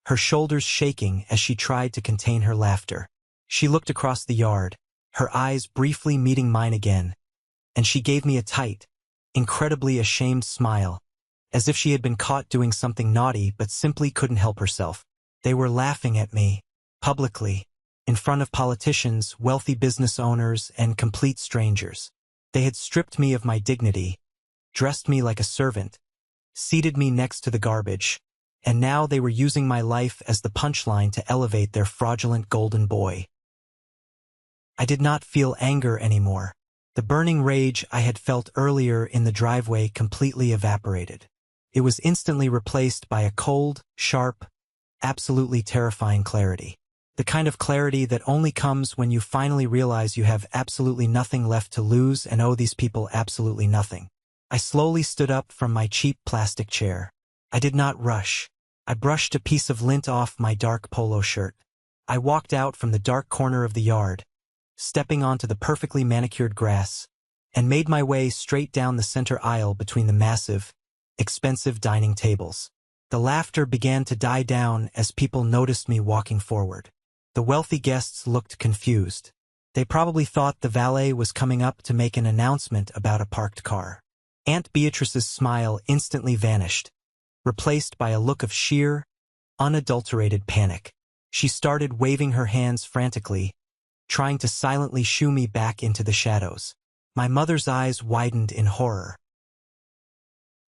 her shoulders shaking as she tried to contain her laughter. She looked across the yard, her eyes briefly meeting mine again, and she gave me a tight, incredibly ashamed smile, as if she had been caught doing something naughty but simply couldn't help herself. They were laughing at me, publicly, in front of politicians, wealthy business owners, and complete strangers. They had stripped me of my dignity, dressed me like a servant, seated me next to the garbage, and now they were using my life as the punchline to elevate their fraudulent golden boy. I did not feel anger anymore. The burning rage I had felt earlier in the driveway completely evaporated. It was instantly replaced by a cold, sharp, absolutely terrifying clarity. The kind of clarity that only comes when you finally realize you have absolutely nothing left to lose and owe these people absolutely nothing. I slowly stood up from my cheap plastic chair. I did not rush. I brushed a piece of lint off my dark polo shirt. I walked out from the dark corner of the yard, stepping onto the perfectly manicured grass, and made my way straight down the center aisle between the massive, expensive dining tables. The laughter began to die down as people noticed me walking forward. The wealthy guests looked confused. They probably thought the valet was coming up to make an announcement about a parked car. Aunt Beatrice's smile instantly vanished, replaced by a look of sheer, unadulterated panic. She started waving her hands frantically, trying to silently shoo me back into the shadows. My mother's eyes widened in horror.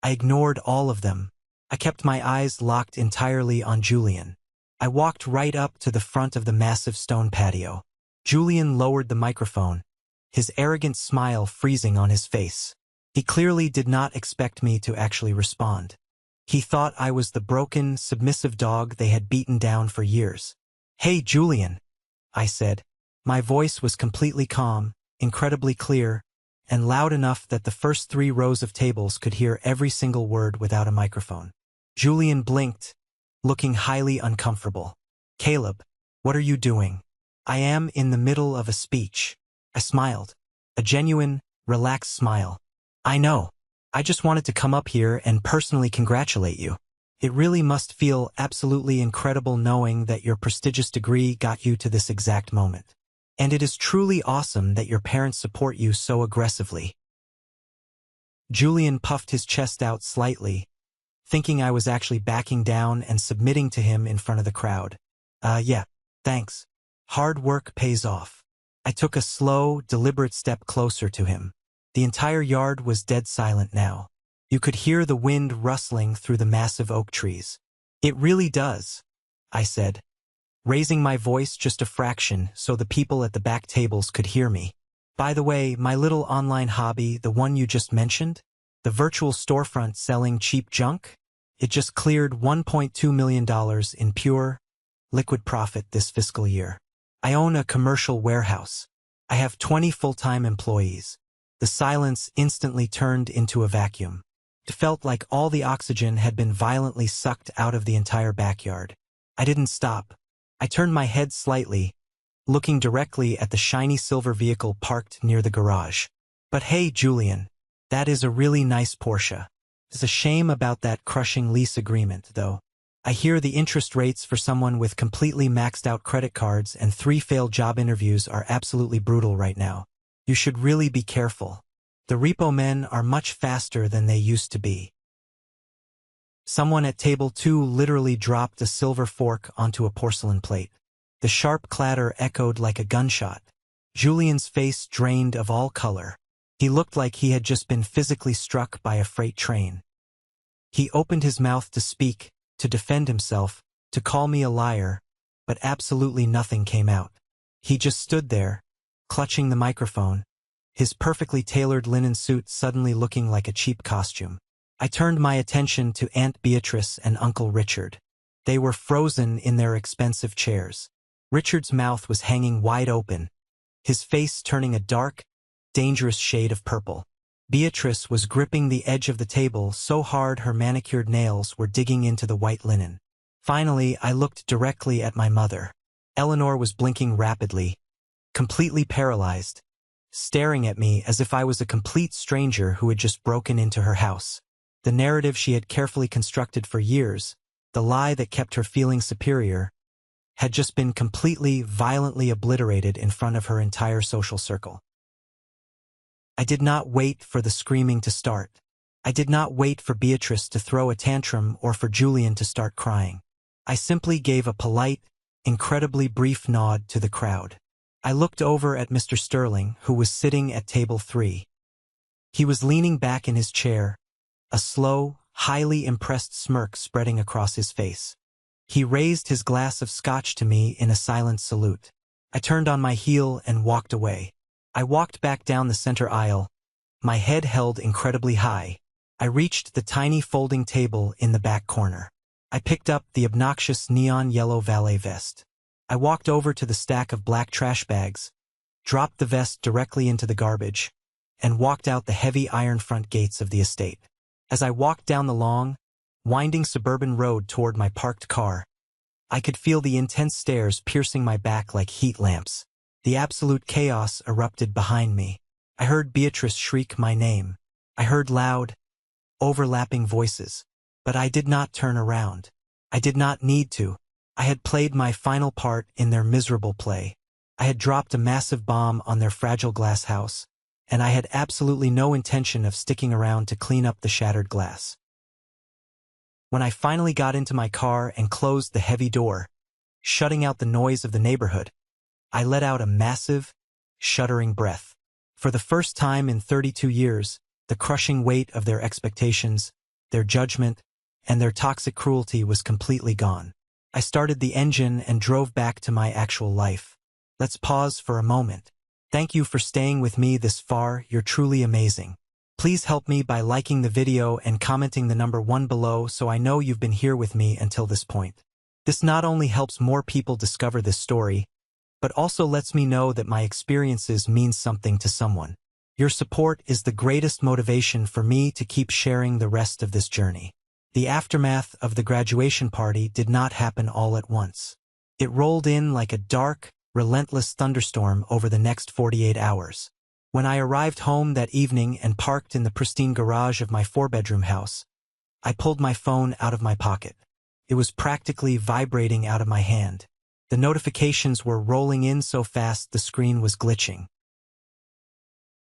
I ignored all of them. I kept my eyes locked entirely on Julian. I walked right up to the front of the massive stone patio. Julian lowered the microphone, his arrogant smile freezing on his face. He clearly did not expect me to actually respond. He thought I was the broken, submissive dog they had beaten down for years. "Hey, Julian," I said. My voice was completely calm, incredibly clear, and loud enough that the first 3 rows of tables could hear every single word without a microphone. Julian blinked, looking highly uncomfortable. "Caleb, what are you doing?" "I am in the middle of a speech." I smiled. A genuine, relaxed smile. "I know. I just wanted to come up here and personally congratulate you. It really must feel absolutely incredible knowing that your prestigious degree got you to this exact moment. And it is truly awesome that your parents support you so aggressively." Julian puffed his chest out slightly, thinking I was actually backing down and submitting to him in front of the crowd. Yeah, thanks. Hard work pays off." I took a slow, deliberate step closer to him. The entire yard was dead silent now. You could hear the wind rustling through the massive oak trees. "It really does," I said, raising my voice just a fraction so the people at the back tables could hear me. "By the way, my little online hobby, the one you just mentioned, the virtual storefront selling cheap junk, it just cleared $1.2 million in pure, liquid profit this fiscal year. I own a commercial warehouse. I have 20 full-time employees." The silence instantly turned into a vacuum. It felt like all the oxygen had been violently sucked out of the entire backyard. I didn't stop. I turned my head slightly, looking directly at the shiny silver vehicle parked near the garage. "But hey, Julian, that is a really nice Porsche. It's a shame about that crushing lease agreement, though. I hear the interest rates for someone with completely maxed out credit cards and 3 failed job interviews are absolutely brutal right now. You should really be careful. The repo men are much faster than they used to be." Someone at table 2 literally dropped a silver fork onto a porcelain plate. The sharp clatter echoed like a gunshot. Julian's face drained of all color. He looked like he had just been physically struck by a freight train. He opened his mouth to speak, to defend himself, to call me a liar, but absolutely nothing came out. He just stood there, clutching the microphone, his perfectly tailored linen suit suddenly looking like a cheap costume. I turned my attention to Aunt Beatrice and Uncle Richard. They were frozen in their expensive chairs. Richard's mouth was hanging wide open, his face turning a dark, dangerous shade of purple. Beatrice was gripping the edge of the table so hard her manicured nails were digging into the white linen. Finally, I looked directly at my mother. Eleanor was blinking rapidly, completely paralyzed, staring at me as if I was a complete stranger who had just broken into her house. The narrative she had carefully constructed for years, the lie that kept her feeling superior, had just been completely, violently obliterated in front of her entire social circle. I did not wait for the screaming to start. I did not wait for Beatrice to throw a tantrum or for Julian to start crying. I simply gave a polite, incredibly brief nod to the crowd. I looked over at Mr. Sterling, who was sitting at table 3. He was leaning back in his chair, a slow, highly impressed smirk spreading across his face. He raised his glass of scotch to me in a silent salute. I turned on my heel and walked away. I walked back down the center aisle, my head held incredibly high. I reached the tiny folding table in the back corner. I picked up the obnoxious neon yellow valet vest. I walked over to the stack of black trash bags, dropped the vest directly into the garbage, and walked out the heavy iron front gates of the estate. As I walked down the long, winding suburban road toward my parked car, I could feel the intense stares piercing my back like heat lamps. The absolute chaos erupted behind me. I heard Beatrice shriek my name. I heard loud, overlapping voices. But I did not turn around. I did not need to. I had played my final part in their miserable play. I had dropped a massive bomb on their fragile glass house, and I had absolutely no intention of sticking around to clean up the shattered glass. When I finally got into my car and closed the heavy door, shutting out the noise of the neighborhood, I let out a massive, shuddering breath. For the first time in 32 years, the crushing weight of their expectations, their judgment, and their toxic cruelty was completely gone. I started the engine and drove back to my actual life. Let's pause for a moment. Thank you for staying with me this far, you're truly amazing. Please help me by liking the video and commenting the number 1 below so I know you've been here with me until this point. This not only helps more people discover this story, but also lets me know that my experiences mean something to someone. Your support is the greatest motivation for me to keep sharing the rest of this journey. The aftermath of the graduation party did not happen all at once. It rolled in like a dark, relentless thunderstorm over the next 48 hours. When I arrived home that evening and parked in the pristine garage of my 4-bedroom house, I pulled my phone out of my pocket. It was practically vibrating out of my hand. The notifications were rolling in so fast the screen was glitching.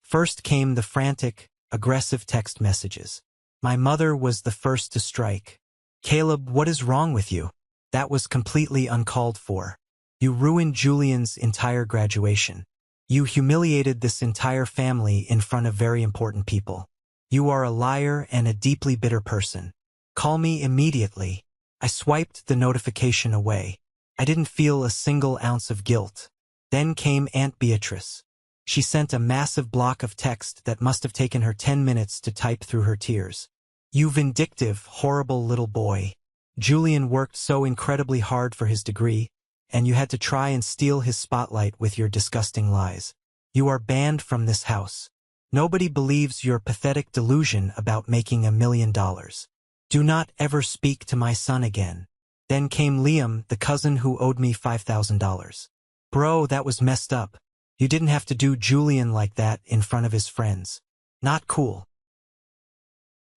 First came the frantic, aggressive text messages. My mother was the first to strike. "Caleb, what is wrong with you? That was completely uncalled for. You ruined Julian's entire graduation. You humiliated this entire family in front of very important people. You are a liar and a deeply bitter person. Call me immediately." I swiped the notification away. I didn't feel a single ounce of guilt. Then came Aunt Beatrice. She sent a massive block of text that must have taken her 10 minutes to type through her tears. "You vindictive, horrible little boy. Julian worked so incredibly hard for his degree, and you had to try and steal his spotlight with your disgusting lies. You are banned from this house. Nobody believes your pathetic delusion about making $1 million. Do not ever speak to my son again." Then came Liam, the cousin who owed me $5,000. "Bro, that was messed up. You didn't have to do Julian like that in front of his friends. Not cool."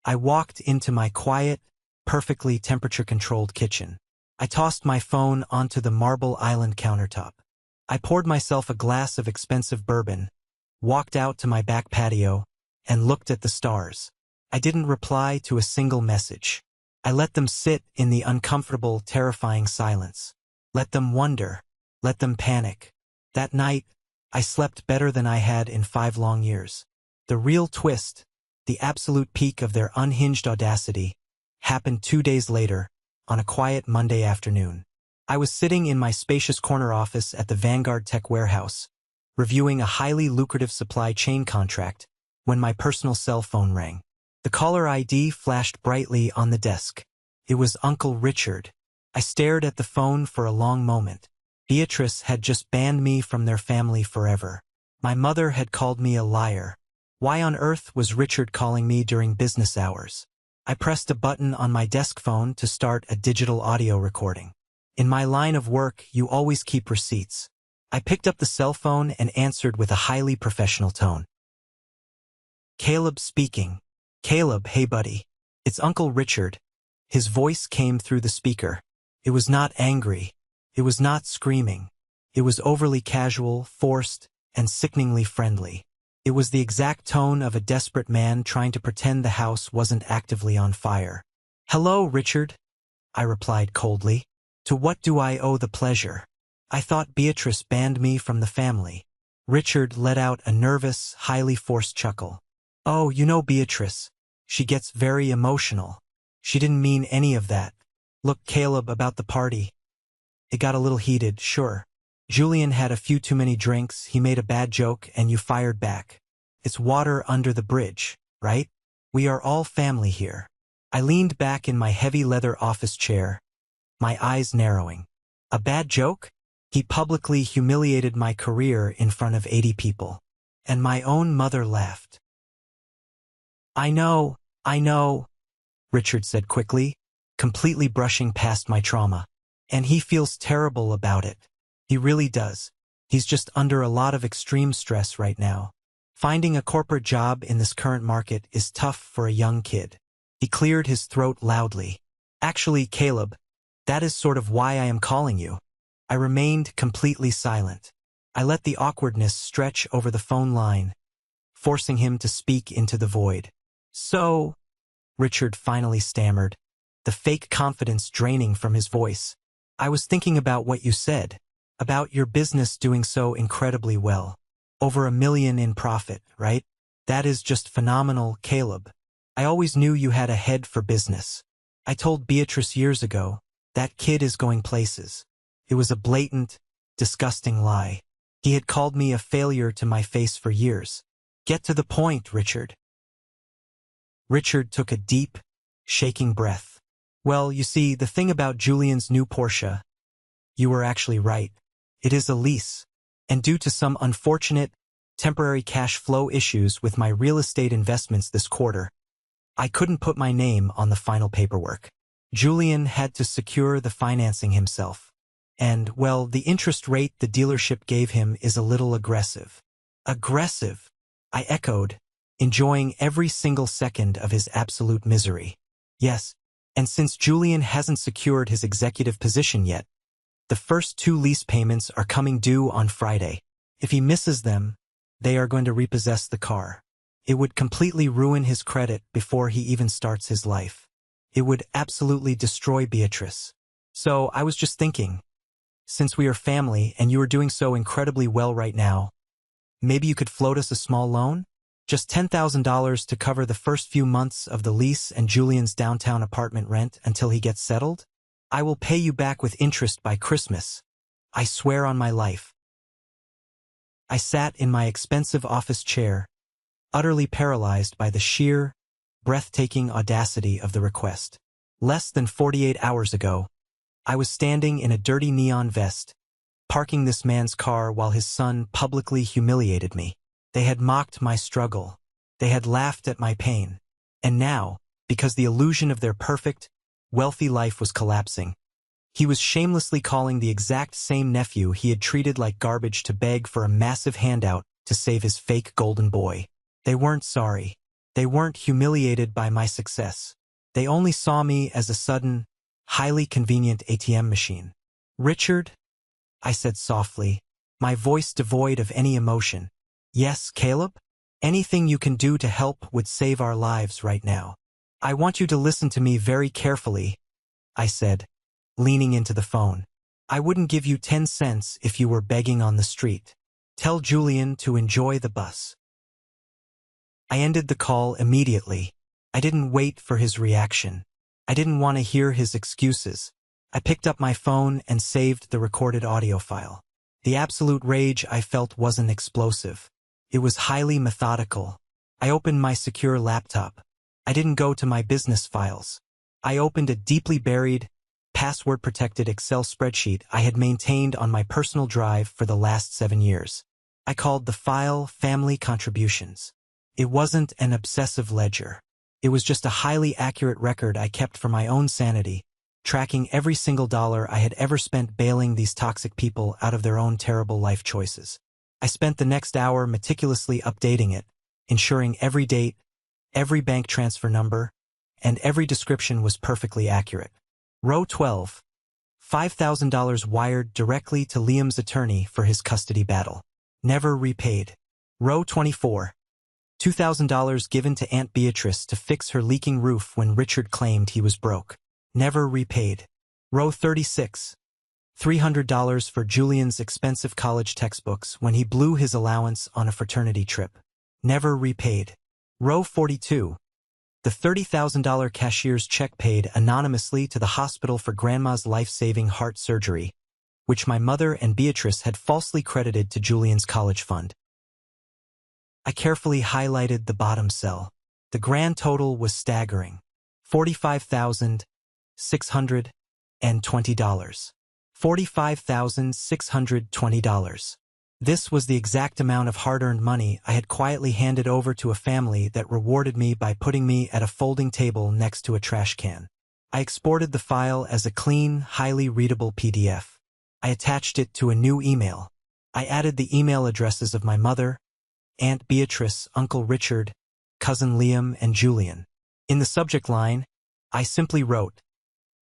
I walked into my quiet, perfectly temperature-controlled kitchen. I tossed my phone onto the marble island countertop. I poured myself a glass of expensive bourbon, walked out to my back patio, and looked at the stars. I didn't reply to a single message. I let them sit in the uncomfortable, terrifying silence. Let them wonder. Let them panic. That night, I slept better than I had in 5 long years. The real twist, the absolute peak of their unhinged audacity, happened 2 days later, on a quiet Monday afternoon. I was sitting in my spacious corner office at the Vanguard Tech warehouse, reviewing a highly lucrative supply chain contract, when my personal cell phone rang. The caller ID flashed brightly on the desk. It was Uncle Richard. I stared at the phone for a long moment. Beatrice had just banned me from their family forever. My mother had called me a liar. Why on earth was Richard calling me during business hours? I pressed a button on my desk phone to start a digital audio recording. In my line of work, you always keep receipts. I picked up the cell phone and answered with a highly professional tone. "Caleb speaking." "Caleb, hey buddy. It's Uncle Richard." His voice came through the speaker. It was not angry. It was not screaming. It was overly casual, forced, and sickeningly friendly. It was the exact tone of a desperate man trying to pretend the house wasn't actively on fire. "Hello, Richard," I replied coldly. "To what do I owe the pleasure? I thought Beatrice banned me from the family." Richard let out a nervous, highly forced chuckle. "Oh, you know Beatrice. She gets very emotional. She didn't mean any of that. Look, Caleb, about the party. It got a little heated, sure. Julian had a few too many drinks, he made a bad joke, and you fired back. It's water under the bridge, right? We are all family here." I leaned back in my heavy leather office chair, my eyes narrowing. A bad joke? He publicly humiliated my career in front of 80 people. And my own mother laughed. I know, Richard said quickly, completely brushing past my trauma. And he feels terrible about it. He really does. He's just under a lot of extreme stress right now. Finding a corporate job in this current market is tough for a young kid. He cleared his throat loudly. Actually, Caleb, that is sort of why I am calling you. I remained completely silent. I let the awkwardness stretch over the phone line, forcing him to speak into the void. "So," Richard finally stammered, the fake confidence draining from his voice. "I was thinking about what you said, about your business doing so incredibly well. Over $1 million in profit, right? That is just phenomenal, Caleb. I always knew you had a head for business. I told Beatrice years ago, that kid is going places." It was a blatant, disgusting lie. He had called me a failure to my face for years. "Get to the point, Richard." Richard took a deep, shaking breath. "Well, you see, the thing about Julian's new Porsche, you were actually right. It is a lease. And due to some unfortunate, temporary cash flow issues with my real estate investments this quarter, I couldn't put my name on the final paperwork. Julian had to secure the financing himself. And, well, the interest rate the dealership gave him is a little aggressive." "Aggressive?" I echoed, enjoying every single second of his absolute misery. "Yes, and since Julian hasn't secured his executive position yet, the first 2 lease payments are coming due on Friday. If he misses them, they are going to repossess the car. It would completely ruin his credit before he even starts his life. It would absolutely destroy Beatrice. So I was just thinking, since we are family and you are doing so incredibly well right now, maybe you could float us a small loan? Just $10,000 to cover the first few months of the lease and Julian's downtown apartment rent until he gets settled? I will pay you back with interest by Christmas. I swear on my life." I sat in my expensive office chair, utterly paralyzed by the sheer, breathtaking audacity of the request. Less than 48 hours ago, I was standing in a dirty neon vest, parking this man's car while his son publicly humiliated me. They had mocked my struggle. They had laughed at my pain. And now, because the illusion of their perfect, wealthy life was collapsing, he was shamelessly calling the exact same nephew he had treated like garbage to beg for a massive handout to save his fake golden boy. They weren't sorry. They weren't humiliated by my success. They only saw me as a sudden, highly convenient ATM machine. "Richard," I said softly, my voice devoid of any emotion. "Yes, Caleb? Anything you can do to help would save our lives right now. I want you to listen to me very carefully," I said, leaning into the phone. "I wouldn't give you 10 cents if you were begging on the street. Tell Julian to enjoy the bus." I ended the call immediately. I didn't wait for his reaction. I didn't want to hear his excuses. I picked up my phone and saved the recorded audio file. The absolute rage I felt wasn't explosive. It was highly methodical. I opened my secure laptop. I didn't go to my business files. I opened a deeply buried, password-protected Excel spreadsheet I had maintained on my personal drive for the last 7 years. I called the file Family Contributions. It wasn't an obsessive ledger. It was just a highly accurate record I kept for my own sanity, tracking every single dollar I had ever spent bailing these toxic people out of their own terrible life choices. I spent the next hour meticulously updating it, ensuring every date, every bank transfer number, and every description was perfectly accurate. Row 12. $5,000 wired directly to Liam's attorney for his custody battle. Never repaid. Row 24. $2,000 given to Aunt Beatrice to fix her leaking roof when Richard claimed he was broke. Never repaid. Row 36. $300 for Julian's expensive college textbooks when he blew his allowance on a fraternity trip. Never repaid. Row 42. The $30,000 cashier's check paid anonymously to the hospital for Grandma's life-saving heart surgery, which my mother and Beatrice had falsely credited to Julian's college fund. I carefully highlighted the bottom cell. The grand total was staggering. $45,620. $45,620. This was the exact amount of hard-earned money I had quietly handed over to a family that rewarded me by putting me at a folding table next to a trash can. I exported the file as a clean, highly readable PDF. I attached it to a new email. I added the email addresses of my mother, Aunt Beatrice, Uncle Richard, Cousin Liam, and Julian. In the subject line, I simply wrote,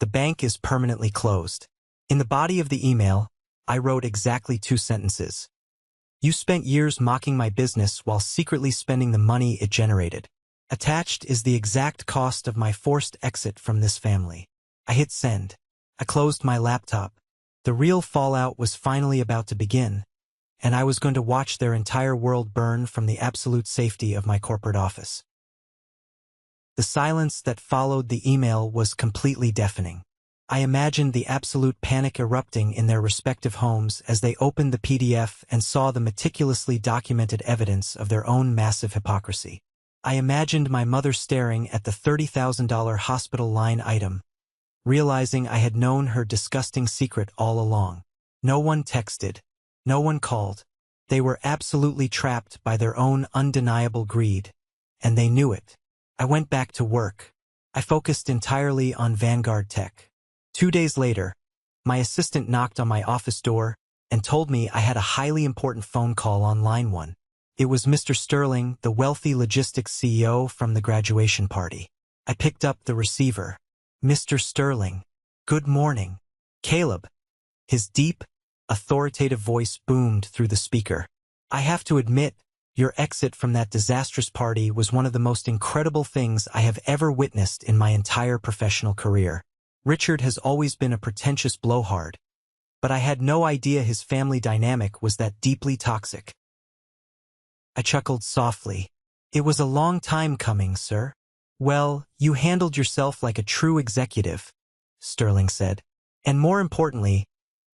"The bank is permanently closed." In the body of the email, I wrote exactly 2 sentences. "You spent years mocking my business while secretly spending the money it generated. Attached is the exact cost of my forced exit from this family." I hit send. I closed my laptop. The real fallout was finally about to begin, and I was going to watch their entire world burn from the absolute safety of my corporate office. The silence that followed the email was completely deafening. I imagined the absolute panic erupting in their respective homes as they opened the PDF and saw the meticulously documented evidence of their own massive hypocrisy. I imagined my mother staring at the $30,000 hospital line item, realizing I had known her disgusting secret all along. No one texted. No one called. They were absolutely trapped by their own undeniable greed, and they knew it. I went back to work. I focused entirely on Vanguard Tech. 2 days later, my assistant knocked on my office door and told me I had a highly important phone call on line 1. It was Mr. Sterling, the wealthy logistics CEO from the graduation party. I picked up the receiver. "Mr. Sterling, good morning." "Caleb." His deep, authoritative voice boomed through the speaker. "I have to admit, your exit from that disastrous party was one of the most incredible things I have ever witnessed in my entire professional career. Richard has always been a pretentious blowhard, but I had no idea his family dynamic was that deeply toxic." I chuckled softly. "It was a long time coming, sir." "Well, you handled yourself like a true executive," Sterling said. "And more importantly,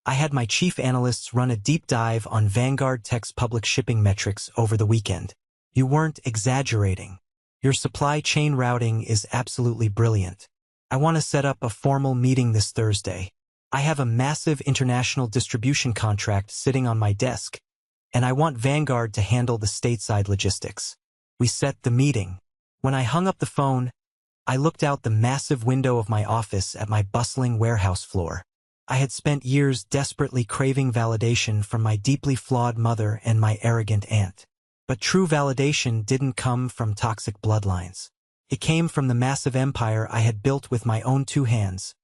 I had my chief analysts run a deep dive on Vanguard Tech's public shipping metrics over the weekend. You weren't exaggerating. Your supply chain routing is absolutely brilliant. I want to set up a formal meeting this Thursday. I have a massive international distribution contract sitting on my desk, and I want Vanguard to handle the stateside logistics." We set the meeting. When I hung up the phone, I looked out the massive window of my office at my bustling warehouse floor. I had spent years desperately craving validation from my deeply flawed mother and my arrogant aunt. But true validation didn't come from toxic bloodlines. It came from the massive empire I had built with my own 2 hands,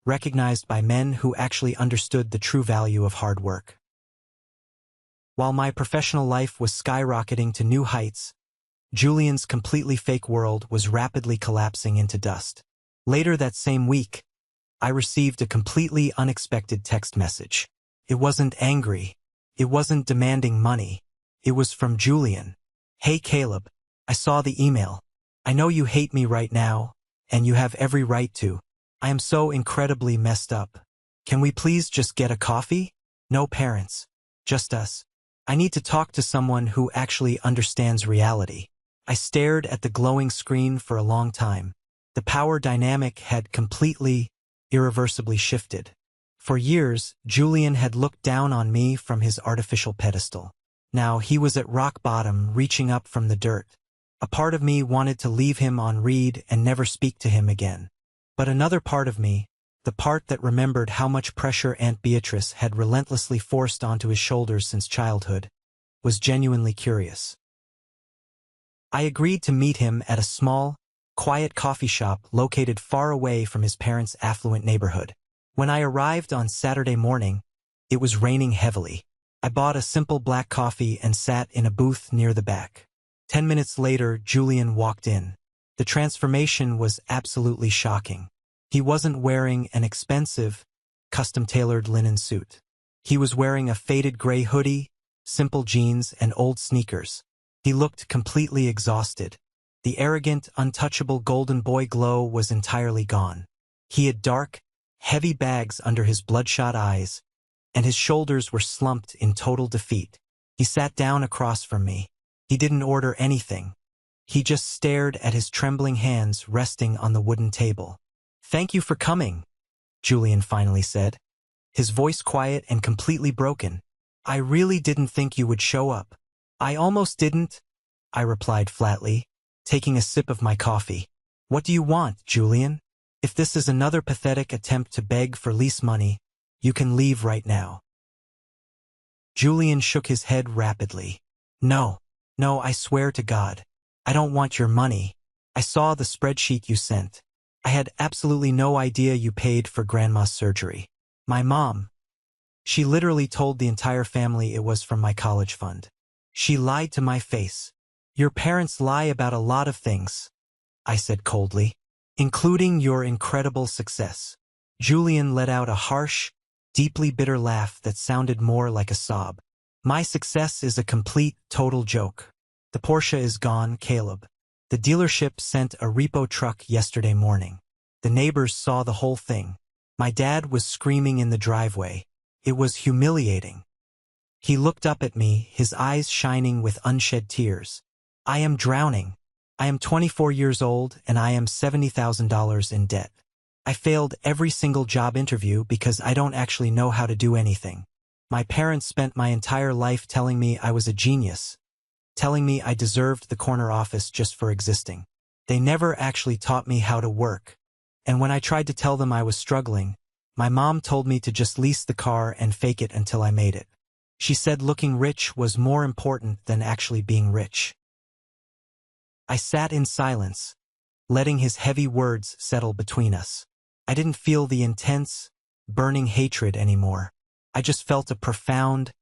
recognized by men who actually understood the true value of hard work. While my professional life was skyrocketing to new heights, Julian's completely fake world was rapidly collapsing into dust. Later that same week, I received a completely unexpected text message. It wasn't angry. It wasn't demanding money. It was from Julian. "Hey Caleb, I saw the email. I know you hate me right now, and you have every right to. I am so incredibly messed up. Can we please just get a coffee? No parents. Just us. I need to talk to someone who actually understands reality." I stared at the glowing screen for a long time. The power dynamic had completely, irreversibly shifted. For years, Julian had looked down on me from his artificial pedestal. Now he was at rock bottom, reaching up from the dirt. A part of me wanted to leave him on read and never speak to him again. But another part of me, the part that remembered how much pressure Aunt Beatrice had relentlessly forced onto his shoulders since childhood, was genuinely curious. I agreed to meet him at a small, quiet coffee shop located far away from his parents' affluent neighborhood. When I arrived on Saturday morning, it was raining heavily. I bought a simple black coffee and sat in a booth near the back. 10 minutes later, Julian walked in. The transformation was absolutely shocking. He wasn't wearing an expensive, custom-tailored linen suit. He was wearing a faded gray hoodie, simple jeans, and old sneakers. He looked completely exhausted. The arrogant, untouchable golden boy glow was entirely gone. He had dark, heavy bags under his bloodshot eyes, and his shoulders were slumped in total defeat. He sat down across from me. He didn't order anything. He just stared at his trembling hands resting on the wooden table. "Thank you for coming," Julian finally said, his voice quiet and completely broken. "I really didn't think you would show up." "I almost didn't," I replied flatly, taking a sip of my coffee. "What do you want, Julian? If this is another pathetic attempt to beg for lease money, you can leave right now." Julian shook his head rapidly. No, I swear to God. I don't want your money. I saw the spreadsheet you sent. I had absolutely no idea you paid for Grandma's surgery. My mom, she literally told the entire family it was from my college fund. She lied to my face. Your parents lie about a lot of things, I said coldly, including your incredible success. Julian let out a harsh, deeply bitter laugh that sounded more like a sob. My success is a complete, total joke. The Porsche is gone, Caleb. The dealership sent a repo truck yesterday morning. The neighbors saw the whole thing. My dad was screaming in the driveway. It was humiliating. He looked up at me, his eyes shining with unshed tears. I am drowning. I am 24 years old and I am $70,000 in debt. I failed every single job interview because I don't actually know how to do anything. My parents spent my entire life telling me I was a genius, telling me I deserved the corner office just for existing. They never actually taught me how to work. And when I tried to tell them I was struggling, my mom told me to just lease the car and fake it until I made it. She said looking rich was more important than actually being rich. I sat in silence, letting his heavy words settle between us. I didn't feel the intense, burning hatred anymore. I just felt a profound,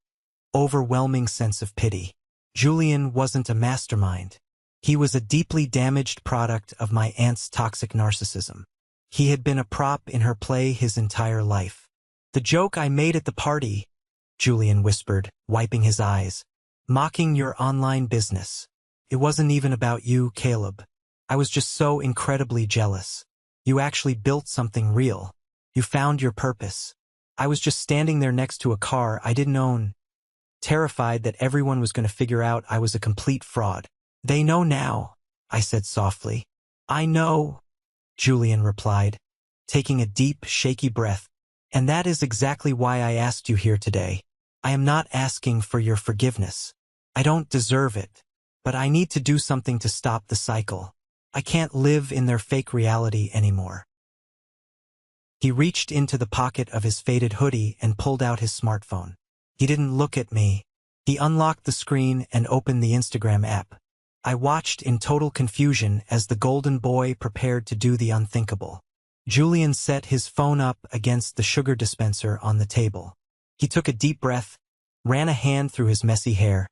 overwhelming sense of pity. Julian wasn't a mastermind. He was a deeply damaged product of my aunt's toxic narcissism. He had been a prop in her play his entire life. The joke I made at the party, Julian whispered, wiping his eyes, mocking your online business. It wasn't even about you, Caleb. I was just so incredibly jealous. You actually built something real. You found your purpose. I was just standing there next to a car I didn't own, terrified that everyone was going to figure out I was a complete fraud. They know now, I said softly. I know, Julian replied, taking a deep, shaky breath. And that is exactly why I asked you here today. I am not asking for your forgiveness. I don't deserve it. But I need to do something to stop the cycle. I can't live in their fake reality anymore. He reached into the pocket of his faded hoodie and pulled out his smartphone. He didn't look at me. He unlocked the screen and opened the Instagram app. I watched in total confusion as the golden boy prepared to do the unthinkable. Julian set his phone up against the sugar dispenser on the table. He took a deep breath, ran a hand through his messy hair,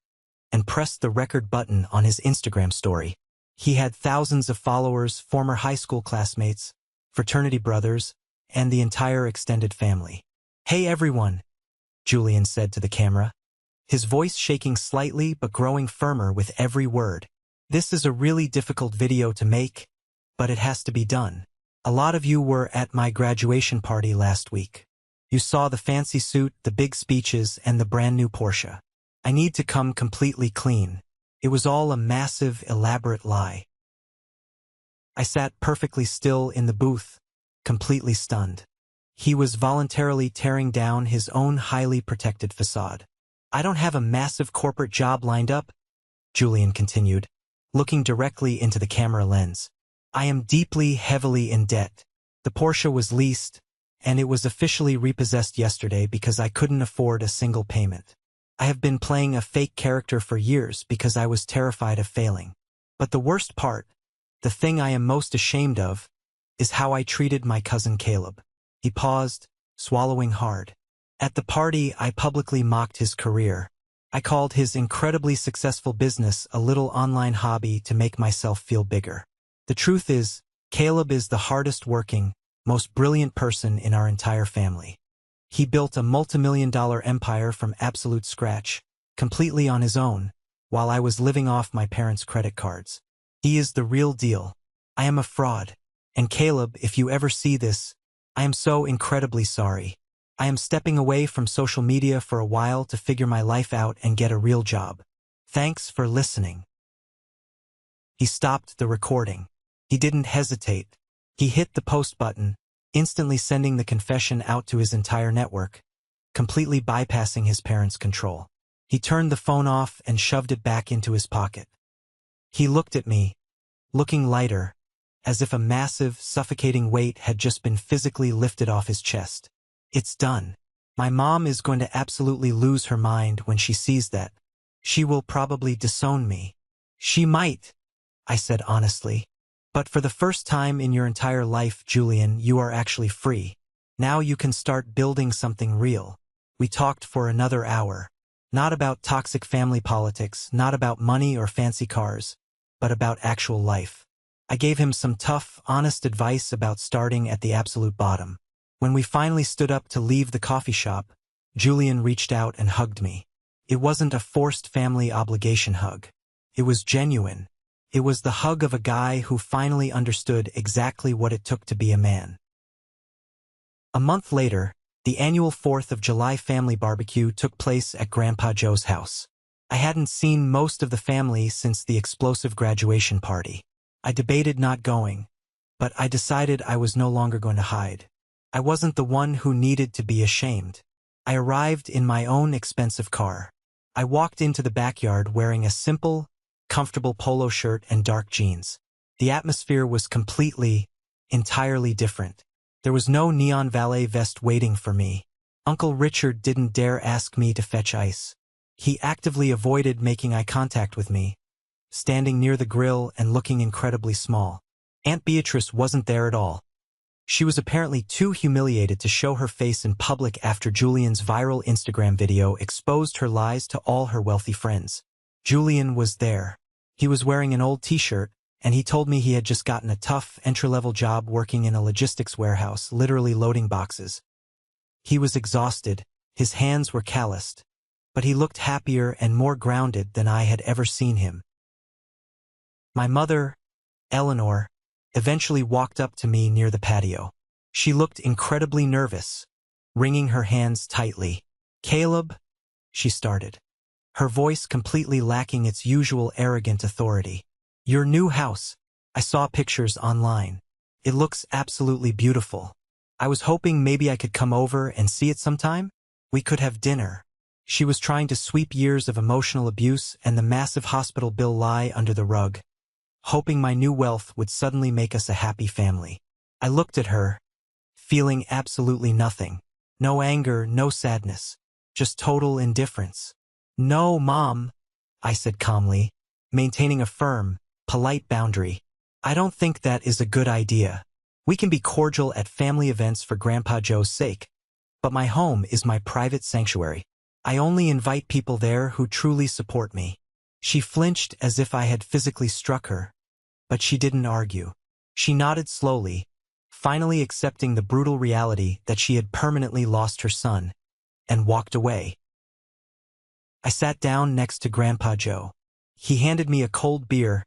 and pressed the record button on his Instagram story. He had thousands of followers, former high school classmates, fraternity brothers, and the entire extended family. Hey everyone, Julian said to the camera, his voice shaking slightly but growing firmer with every word. This is a really difficult video to make, but it has to be done. A lot of you were at my graduation party last week. You saw the fancy suit, the big speeches, and the brand new Porsche. I need to come completely clean. It was all a massive, elaborate lie. I sat perfectly still in the booth, completely stunned. He was voluntarily tearing down his own highly protected facade. I don't have a massive corporate job lined up, Julian continued, looking directly into the camera lens. I am deeply, heavily in debt. The Porsche was leased, and it was officially repossessed yesterday because I couldn't afford a single payment. I have been playing a fake character for years because I was terrified of failing. But the worst part, the thing I am most ashamed of, is how I treated my cousin Caleb. He paused, swallowing hard. At the party, I publicly mocked his career. I called his incredibly successful business a little online hobby to make myself feel bigger. The truth is, Caleb is the hardest working, most brilliant person in our entire family. He built a multimillion-dollar empire from absolute scratch, completely on his own, while I was living off my parents' credit cards. He is the real deal. I am a fraud. And Caleb, if you ever see this, I am so incredibly sorry. I am stepping away from social media for a while to figure my life out and get a real job. Thanks for listening. He stopped the recording. He didn't hesitate. He hit the post button, instantly sending the confession out to his entire network, completely bypassing his parents' control. He turned the phone off and shoved it back into his pocket. He looked at me, looking lighter, as if a massive, suffocating weight had just been physically lifted off his chest. It's done. My mom is going to absolutely lose her mind when she sees that. She will probably disown me. She might, I said honestly. But for the first time in your entire life, Julian, you are actually free. Now you can start building something real. We talked for another hour. Not about toxic family politics, not about money or fancy cars, but about actual life. I gave him some tough, honest advice about starting at the absolute bottom. When we finally stood up to leave the coffee shop, Julian reached out and hugged me. It wasn't a forced family obligation hug. It was genuine. It was the hug of a guy who finally understood exactly what it took to be a man. A month later, the annual 4th of July family barbecue took place at Grandpa Joe's house. I hadn't seen most of the family since the explosive graduation party. I debated not going, but I decided I was no longer going to hide. I wasn't the one who needed to be ashamed. I arrived in my own expensive car. I walked into the backyard wearing a simple, comfortable polo shirt and dark jeans. The atmosphere was entirely different. There was no neon valet vest waiting for me. Uncle Richard didn't dare ask me to fetch ice. He actively avoided making eye contact with me, standing near the grill and looking incredibly small. Aunt Beatrice wasn't there at all. She was apparently too humiliated to show her face in public after Julian's viral Instagram video exposed her lies to all her wealthy friends. Julian was there. He was wearing an old t-shirt, and he told me he had just gotten a tough, entry-level job working in a logistics warehouse, literally loading boxes. He was exhausted, his hands were calloused, but he looked happier and more grounded than I had ever seen him. My mother, Eleanor, eventually walked up to me near the patio. She looked incredibly nervous, wringing her hands tightly. "Caleb," she started, her voice completely lacking its usual arrogant authority. "Your new house. I saw pictures online. It looks absolutely beautiful. I was hoping maybe I could come over and see it sometime. We could have dinner." She was trying to sweep years of emotional abuse and the massive hospital bill lie under the rug, hoping my new wealth would suddenly make us a happy family. I looked at her, feeling absolutely nothing. No anger, no sadness, just total indifference. "No, Mom," I said calmly, maintaining a firm, polite boundary. "I don't think that is a good idea. We can be cordial at family events for Grandpa Joe's sake, but my home is my private sanctuary. I only invite people there who truly support me." She flinched as if I had physically struck her, but she didn't argue. She nodded slowly, finally accepting the brutal reality that she had permanently lost her son, and walked away. I sat down next to Grandpa Joe. He handed me a cold beer,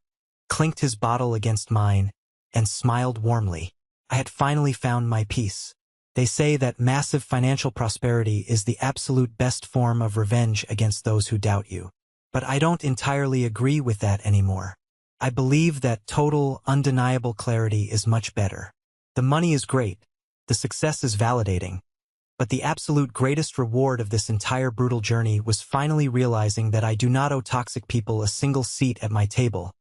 clinked his bottle against mine, and smiled warmly. I had finally found my peace. They say that massive financial prosperity is the absolute best form of revenge against those who doubt you. But I don't entirely agree with that anymore. I believe that total, undeniable clarity is much better. The money is great, the success is validating, but the absolute greatest reward of this entire brutal journey was finally realizing that I do not owe toxic people a single seat at my table,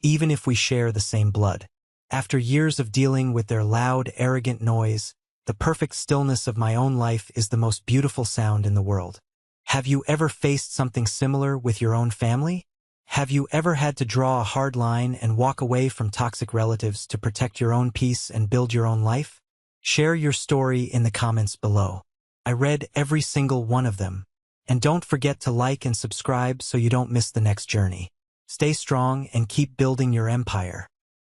even if we share the same blood. After years of dealing with their loud, arrogant noise, the perfect stillness of my own life is the most beautiful sound in the world. Have you ever faced something similar with your own family? Have you ever had to draw a hard line and walk away from toxic relatives to protect your own peace and build your own life? Share your story in the comments below. I read every single one of them. And don't forget to like and subscribe so you don't miss the next journey. Stay strong and keep building your empire.